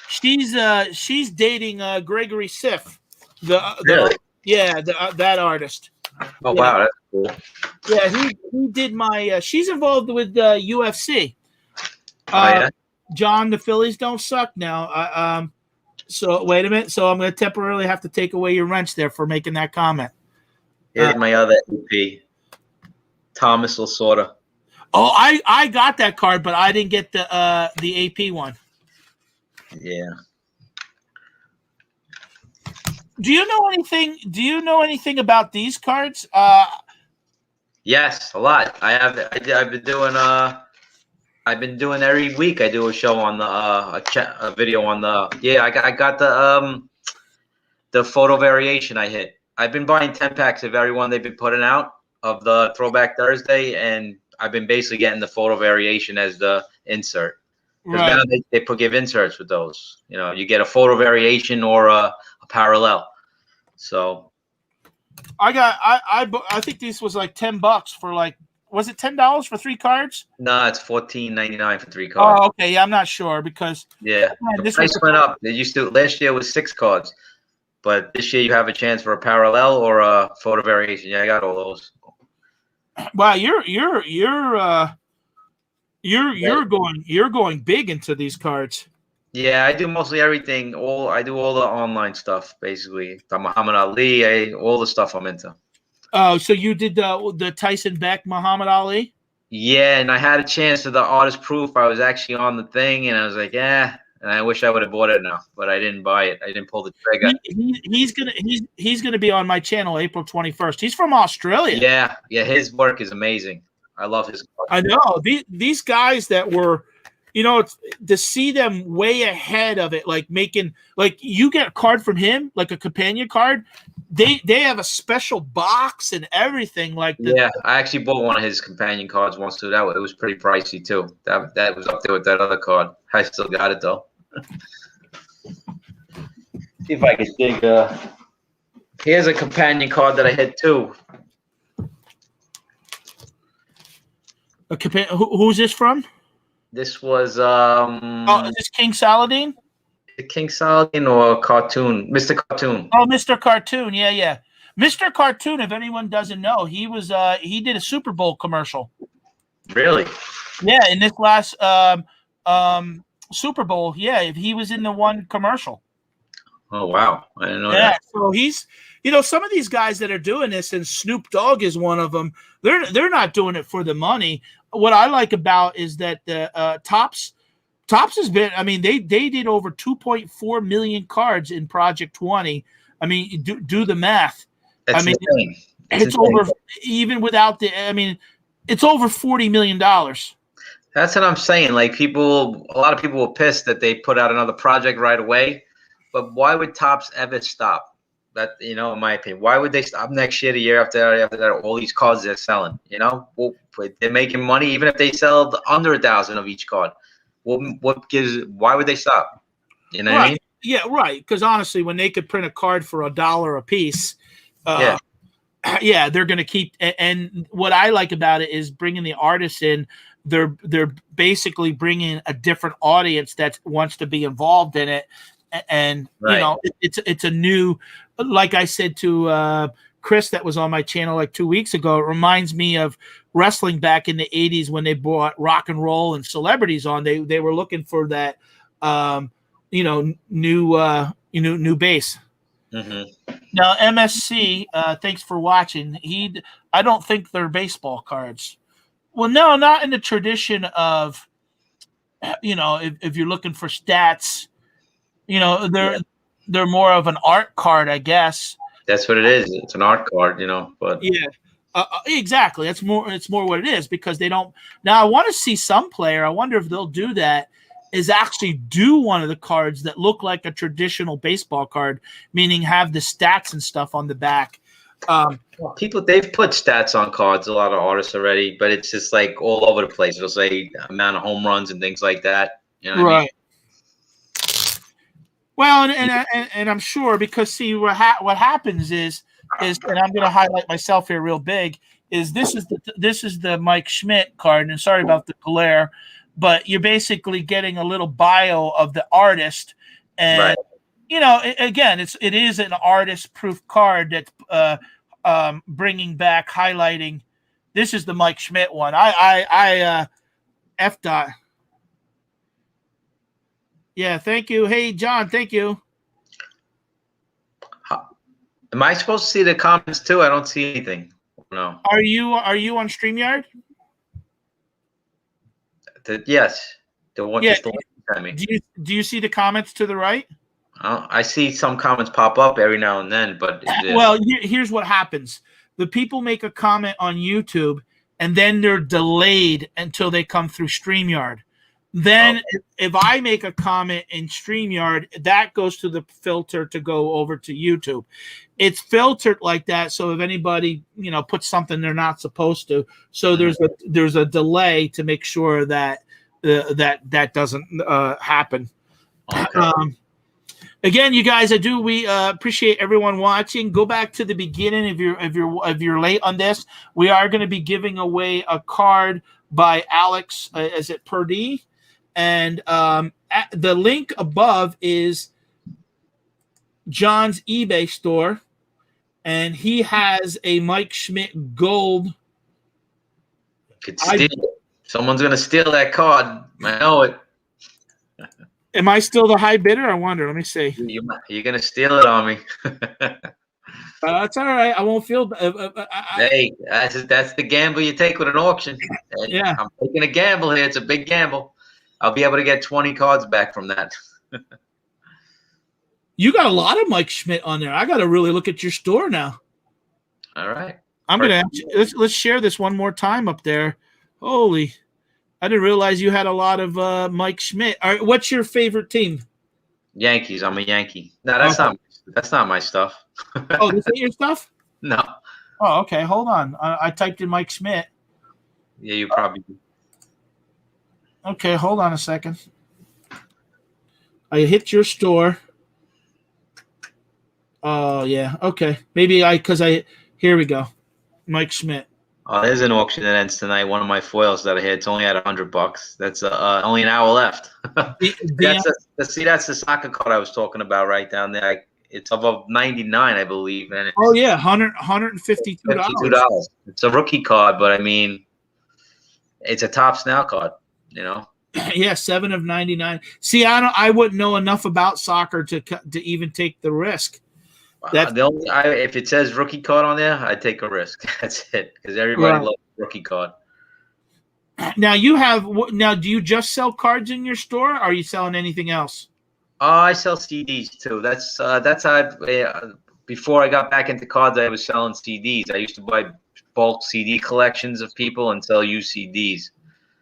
She's dating Gregory Siff. Really? That artist. Oh, wow. That's cool. Yeah, he did my. She's involved with UFC. Yeah? John, the Phillies don't suck now. So wait a minute. So I'm going to temporarily have to take away your wrench there for making that comment. Here's my other EP. Thomas Lasorda. Oh, I got that card, but I didn't get the AP one. Yeah. Do you know anything about these cards? Yes, a lot. I've been doing every week. I do a show on the a video on the. Yeah, I got the photo variation I hit. I've been buying 10 packs of every one they've been putting out of the Throwback Thursday, and I've been basically getting the photo variation as the insert. Right. Now they give inserts with those. You get a photo variation or a parallel. So I think this was like $10 for was it $10 for 3 cards? No, it's $14.99 for 3 cards. Oh, okay. Yeah, I'm not sure because the price went up. They used to last year was 6 cards, but this year you have a chance for a parallel or a photo variation. Yeah, I got all those. Wow, you're going big into these cards. Yeah, I do mostly everything. I do all the online stuff basically. The Muhammad Ali, all the stuff I'm into. Oh, so you did the Tyson Beck Muhammad Ali? Yeah, and I had a chance of the artist proof. I was actually on the thing, and I was like, and I wish I would have bought it now, but I didn't buy it. I didn't pull the trigger. He's gonna be on my channel April 21st. He's from Australia. Yeah, his work is amazing. I love his work. I know these guys that were, to see them way ahead of it, like making you get a card from him, like a companion card. They have a special box and everything I actually bought one of his companion cards once too. It was pretty pricey too. That was up there with that other card. I still got it though. See if I can dig. Here's a companion card that I had too. Who's this from? This was is this King Saladin? King Saladin or Cartoon? Mr. Cartoon. Oh, Mr. Cartoon. Yeah. Mr. Cartoon, if anyone doesn't know, he did a Super Bowl commercial. Really? Yeah, in this last Super Bowl, he was in the one commercial. Oh wow. I didn't know that. So he's some of these guys that are doing this, and Snoop Dogg is one of them. They're not doing it for the money. What I like about is that the Topps has been. I mean, they did over 2.4 million cards in Project 20. I mean, do the math. That's insane. It's over even without the. I mean, it's over $40 million. That's what I'm saying. Like a lot of people were pissed that they put out another project right away. But why would Topps ever stop? That in my opinion, why would they stop next year, the year after that? All these cards they're selling, they're making money even if they sell under 1,000 of each card. Why would they stop? You know what I mean? Yeah, right. Because honestly, when they could print a card for $1 a piece, they're going to keep. And what I like about it is bringing the artists in. They're basically bringing a different audience that wants to be involved in it. And it's a new, like I said to Chris that was on my channel like 2 weeks ago, it reminds me of wrestling back in the 80s when they brought rock and roll and celebrities on. They were looking for that new base. Mm-hmm. Now MSC, thanks for watching. I don't think they're baseball cards. Well, no, not in the tradition of if you're looking for stats. They're more of an art card, I guess. That's what it is. It's an art card, but Yeah. Exactly. It's more what it is, because they don't. Now I want to see some player. I wonder if they'll do that. Is actually do one of the cards that look like a traditional baseball card, meaning have the stats and stuff on the back. They've put stats on cards, a lot of artists already, but it's just like all over the place. It'll say amount of home runs and things like that. You know what I mean? Well, and I'm sure, because see what happens is and I'm going to highlight myself here real big, is this is the Mike Schmidt card, and sorry about the glare, but you're basically getting a little bio of the artist, and right. Again, it is an artist proof card that's bringing back, highlighting. This is the Mike Schmidt one. I F dot. Yeah, thank you. Hey, John, thank you. Am I supposed to see the comments too? I don't see anything. No. Are you on StreamYard? Yes. The one. Yeah. Just the one you sent me. Do you see the comments to the right? I see some comments pop up every now and then, but well, here's what happens: the people make a comment on YouTube, and then they're delayed until they come through StreamYard. Then if I make a comment in StreamYard, that goes to the filter to go over to YouTube. It's filtered like that, so if anybody puts something they're not supposed to, so there's a delay to make sure that that doesn't happen. Okay. Again, you guys, we appreciate everyone watching. Go back to the beginning if you're late on this. We are going to be giving away a card by Alex. Is it Patdees? And the link above is John's eBay store, and he has a Mike Schmidt gold. Someone's gonna steal that card. I know it. Am I still the high bidder? I wonder. Let me see. You're gonna steal it on me. That's all right. I won't feel. Hey, that's the gamble you take with an auction. Yeah, I'm taking a gamble here. It's a big gamble. I'll be able to get 20 cards back from that. You got a lot of Mike Schmidt on there. I got to really look at your store now. All right. I'm gonna let's share this one more time up there. Holy, I didn't realize you had a lot of Mike Schmidt. All right, what's your favorite team? Yankees. I'm a Yankee. No, that's not my stuff. Oh, this ain't your stuff? No. Oh, okay. Hold on. I typed in Mike Schmidt. Yeah, you probably do. Okay, hold on a second. I hit your store. Oh, yeah. Okay. Maybe here we go. Mike Schmidt. Oh, there's an auction that ends tonight. One of my foils that I hit. It's only at $100. That's only an hour left. That's the soccer card I was talking about right down there. It's above 99, I believe. And yeah, $152. $52. It's a rookie card, but I mean, it's a Topps Now card. Yeah, 7 of 99. See, I wouldn't know enough about soccer to even take the risk. If it says rookie card on there, I take a risk. That's it, because everybody loves rookie card. Now do you just sell cards in your store, or are you selling anything else? I sell CDs too. That's how before I got back into cards, I was selling CDs. I used to buy bulk CD collections of people and sell used CDs.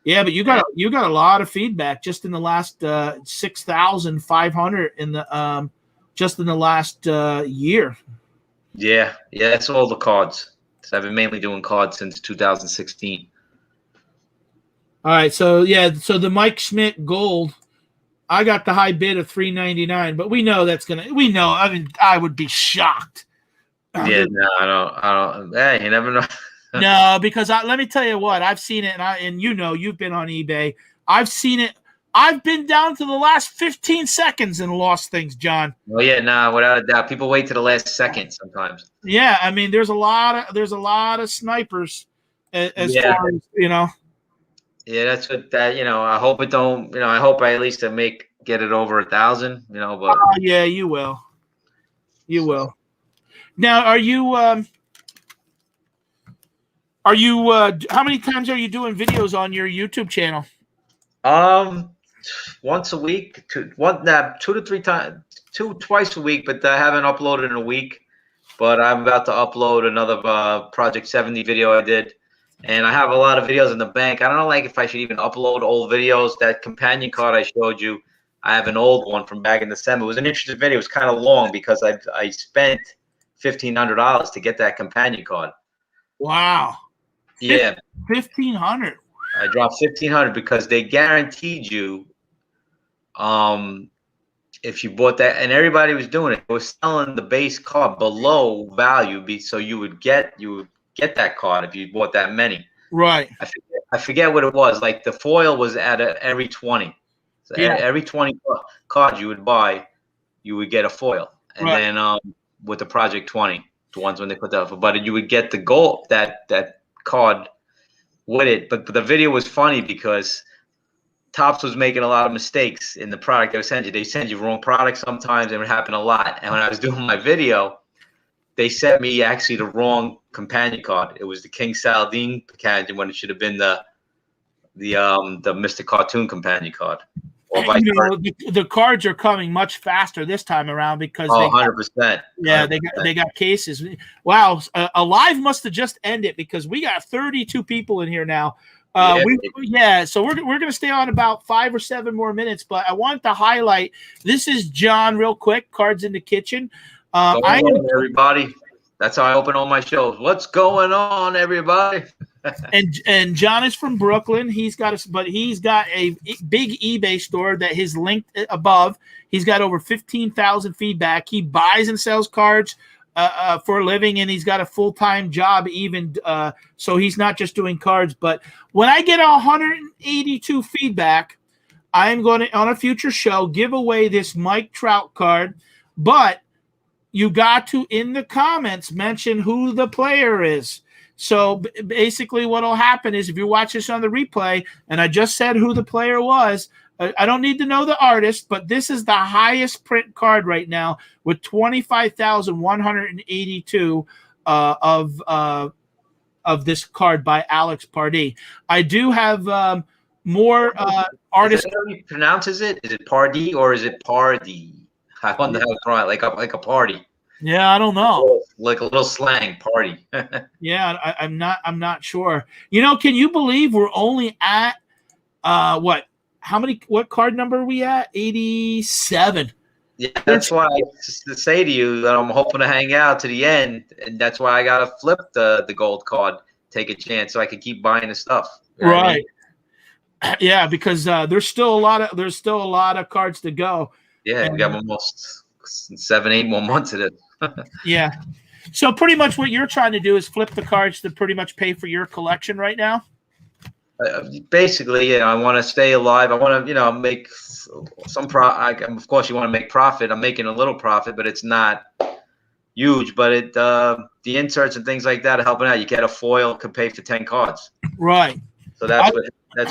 Yeah, but you got a lot of feedback just in the last 6,500 in the just in the last year. Yeah, it's all the cards. So I've been mainly doing cards since 2016. All right, so the Mike Schmidt gold, I got the high bid of $399, but we know that's gonna. We know. I mean, I would be shocked. Yeah, no, I don't. Hey, you never know. No, because let me tell you what, I've seen it, and you've been on eBay. I've seen it. I've been down to the last 15 seconds and lost things, John. Oh yeah, no, without a doubt. People wait to the last second sometimes. Yeah, I mean, there's a lot of snipers as far as Yeah, that's what I hope it don't. I hope I at least get it over 1,000. But oh, yeah, you will. You will. Now, are you? How many times are you doing videos on your YouTube channel? Once a week, twice a week, but I haven't uploaded in a week. but I'm about to upload another Project 70 video I did. And I have a lot of videos in the bank. I don't know, like, if I should even upload old videos. That companion card I showed you, I have an old one from back in December. It was an interesting video. It was kind of long because I spent $1,500 to get that companion card. Wow. Yeah. 1,500. I dropped $1,500 because they guaranteed you, if you bought that, and everybody was doing it. They were selling the base card below value, so you would get that card if you bought that many. Right. I forget what it was. Like the foil was at every 20. So Yeah. every 20 cards you would buy, you would get a foil. And right. then with the Project 20, the ones when they put that up, but you would get the gold, that card with it. But the video was funny because Topps was making a lot of mistakes in the product they would send you. They send you wrong product sometimes, and it would happen a lot. And when I was doing my video, they sent me actually the wrong companion card. It was the King Saladin companion when it should have been the Mr. Cartoon companion card. Or vice versa. The cards are coming much faster this time around because 100%. Yeah, 100%. They got cases. Wow, Alive must have just ended because we got 32 people in here now. So we're gonna stay on about 5 or 7 more minutes, but I want to highlight this is John real quick. Cards in the Kitchen. Everybody. That's how I open all my shows. What's going on, everybody? and John is from Brooklyn. He's got a big eBay store that is linked above. He's got over 15,000 feedback. He buys and sells cards for a living, and he's got a full-time job even. So he's not just doing cards. But when I get 182 feedback, I'm going to, on a future show, give away this Mike Trout card. But you got to, in the comments, mention who the player is. So basically what will happen is if you watch this on the replay, and I just said who the player was, I don't need to know the artist, but this is the highest print card right now with 25,182 of this card by Alex Patdees. I do have more artists. Is that how he pronounces it? Is it Patdees or is it Patdees? I wonder how it's right, like a party. Yeah, I don't know. Like a little slang party. Yeah, I'm not sure. Can you believe we're only at what card number are we at? 87. Yeah, that's why I just say to you that I'm hoping to hang out to the end, and that's why I gotta flip the gold card, take a chance, so I can keep buying the stuff. You know what I mean? Yeah, because there's still a lot of cards to go. Yeah, we got almost 7-8 more months of it. Yeah. So pretty much what you're trying to do is flip the cards to pretty much pay for your collection right now? Basically, I want to stay alive. I want to, make some profit. Of course, you want to make profit. I'm making a little profit, but it's not huge. But the inserts and things like that are helping out. You get a foil, could pay for 10 cards. Right. So that's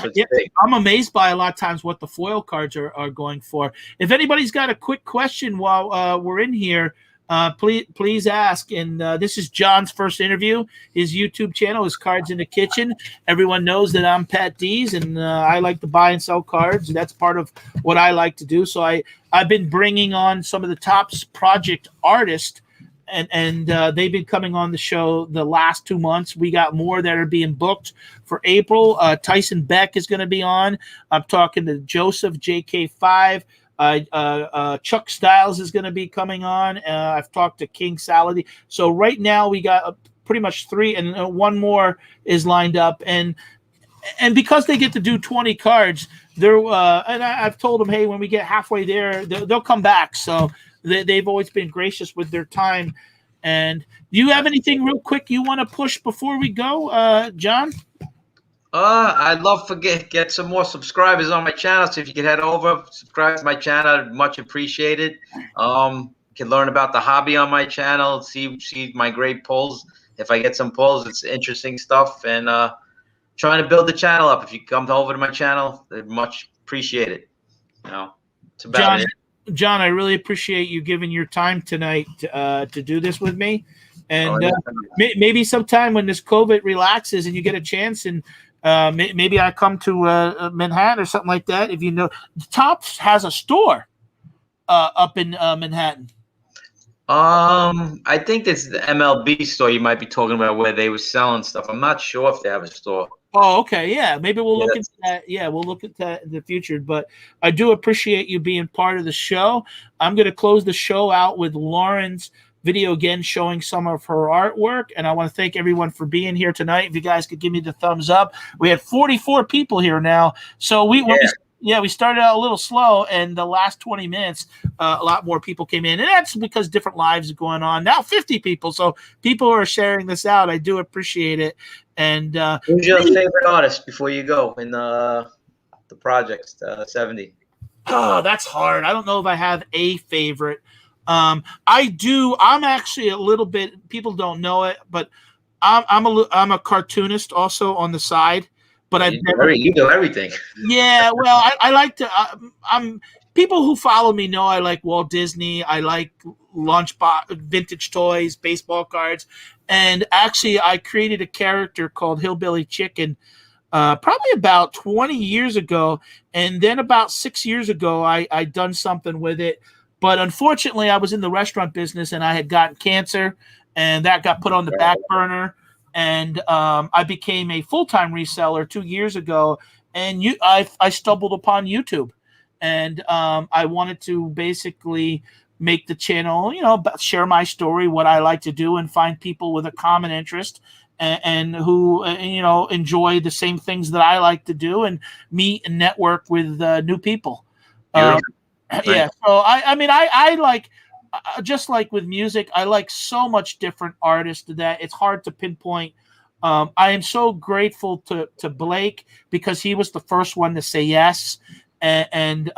what's big. I'm amazed by a lot of times what the foil cards are going for. If anybody's got a quick question while we're in here, please ask. And this is John's first interview. His YouTube channel is Cards in the Kitchen. Everyone knows that I'm Patdees, and I like to buy and sell cards. That's part of what I like to do. So I've been bringing on some of the Topps project artists, and they've been coming on the show the last 2 months. We got more that are being booked for April. Tyson Beck is going to be on. I'm talking to Joseph JK5. Chuck Styles is going to be coming on. I've talked to King Saladin. So right now we got pretty much 3, and one more is lined up. And because they get to do 20 cards, I've told them, hey, when we get halfway there, they'll come back. So they've always been gracious with their time. And do you have anything real quick you want to push before we go, John? I'd love to get some more subscribers on my channel. So if you could head over, subscribe to my channel, I'd much appreciated. You can learn about the hobby on my channel, see my great polls. If I get some polls, it's interesting stuff. And trying to build the channel up. If you come over to my channel, I'd much appreciate it. It's about it. John, I really appreciate you giving your time tonight to do this with me. And maybe sometime when this COVID relaxes and you get a chance, and maybe I come to Manhattan or something like that. If you know, Topps has a store up in Manhattan. I think it's the MLB store you might be talking about where they were selling stuff. I'm not sure if they have a store. Oh, okay. Yeah, maybe we'll Yeah, look into that. Yeah, we'll look at that in the future. But I do appreciate you being part of the show. I'm going to close the show out with Lauren's video again showing some of her artwork. And I want to thank everyone for being here tonight. If you guys could give me the thumbs up. We had 44 people here now. So we started out a little slow, and the last 20 minutes, a lot more people came in. And that's because different lives are going on. Now 50 people. So people are sharing this out. I do appreciate it. And who's your favorite artist before you go in the projects, 70? Oh, that's hard. I don't know if I have a favorite. I do. I'm actually a little bit. People don't know it, but I'm a cartoonist also on the side. But you do everything. Yeah, well, I like to. I'm people who follow me know I like Walt Disney. I like lunchbox, vintage toys, baseball cards, and actually, I created a character called Hillbilly Chicken. Probably about 20 years ago, and then about 6 years ago, I done something with it. But unfortunately, I was in the restaurant business, and I had gotten cancer, and that got put on the back burner. And I became a full-time reseller 2 years ago, and I stumbled upon YouTube, and I wanted to basically make the channel, share my story, what I like to do, and find people with a common interest and who enjoy the same things that I like to do, and meet and network with new people. Yeah, so I like. Just like with music, I like so much different artists that it's hard to pinpoint. I am so grateful to Blake because he was the first one to say yes, and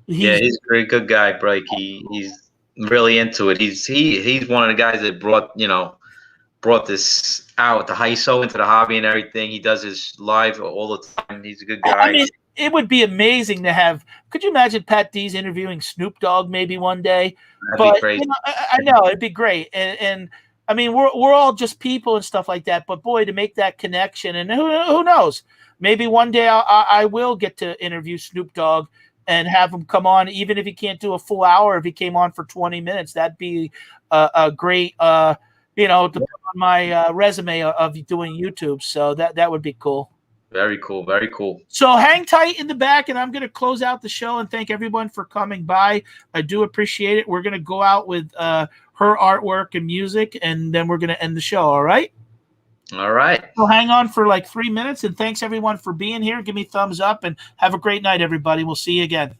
he's a very good guy, Blake. He's really into it. He's one of the guys that brought this out, the ISO into the hobby and everything. He does his live all the time. He's a good guy. I mean, it would be amazing to have. Could you imagine Patdees interviewing Snoop Dogg maybe one day? That'd be crazy. I know it'd be great, and I mean we're all just people and stuff like that. But boy, to make that connection, and who knows? Maybe one day I will get to interview Snoop Dogg and have him come on, even if he can't do a full hour. If he came on for 20 minutes, that'd be a great, to put on my resume of doing YouTube. So that would be cool. Very cool. Very cool. So hang tight in the back, and I'm going to close out the show and thank everyone for coming by. I do appreciate it. We're going to go out with her artwork and music, and then we're going to end the show. All right? All right. So hang on for like 3 minutes, and thanks everyone for being here. Give me thumbs up, and have a great night, everybody. We'll see you again.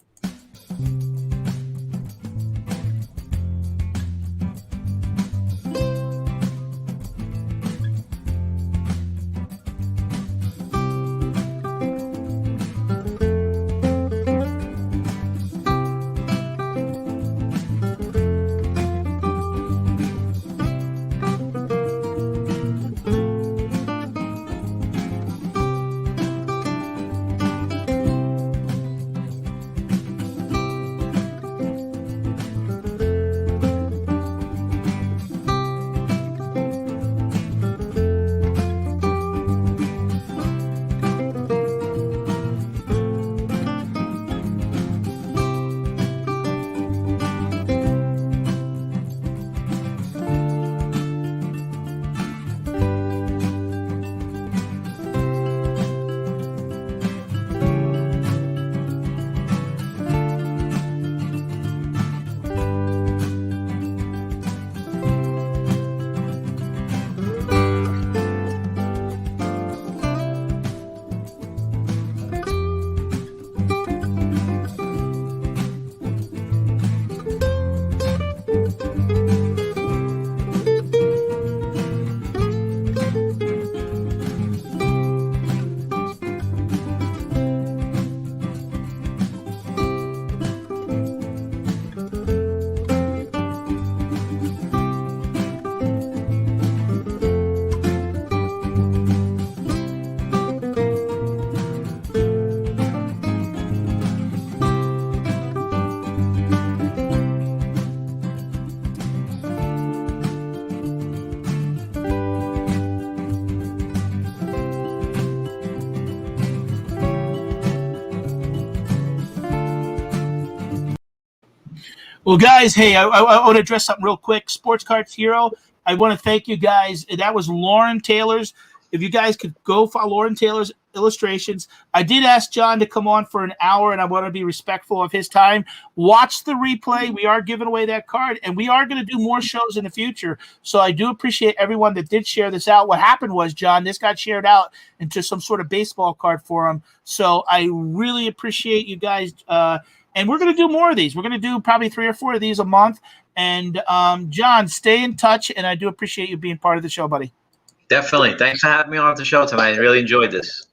Well, guys, hey, I want to address something real quick. Sports Cards Hero, I want to thank you guys. That was Lauren Taylor's. If you guys could go follow Lauren Taylor's illustrations. I did ask John to come on for an hour, and I want to be respectful of his time. Watch the replay. We are giving away that card, and we are going to do more shows in the future. So I do appreciate everyone that did share this out. What happened was, John, this got shared out into some sort of baseball card forum. So I really appreciate you guys. And we're going to do more of these. We're going to do probably 3 or 4 of these a month. And John, stay in touch, and I do appreciate you being part of the show, buddy. Definitely. Thanks for having me on the show tonight. I really enjoyed this.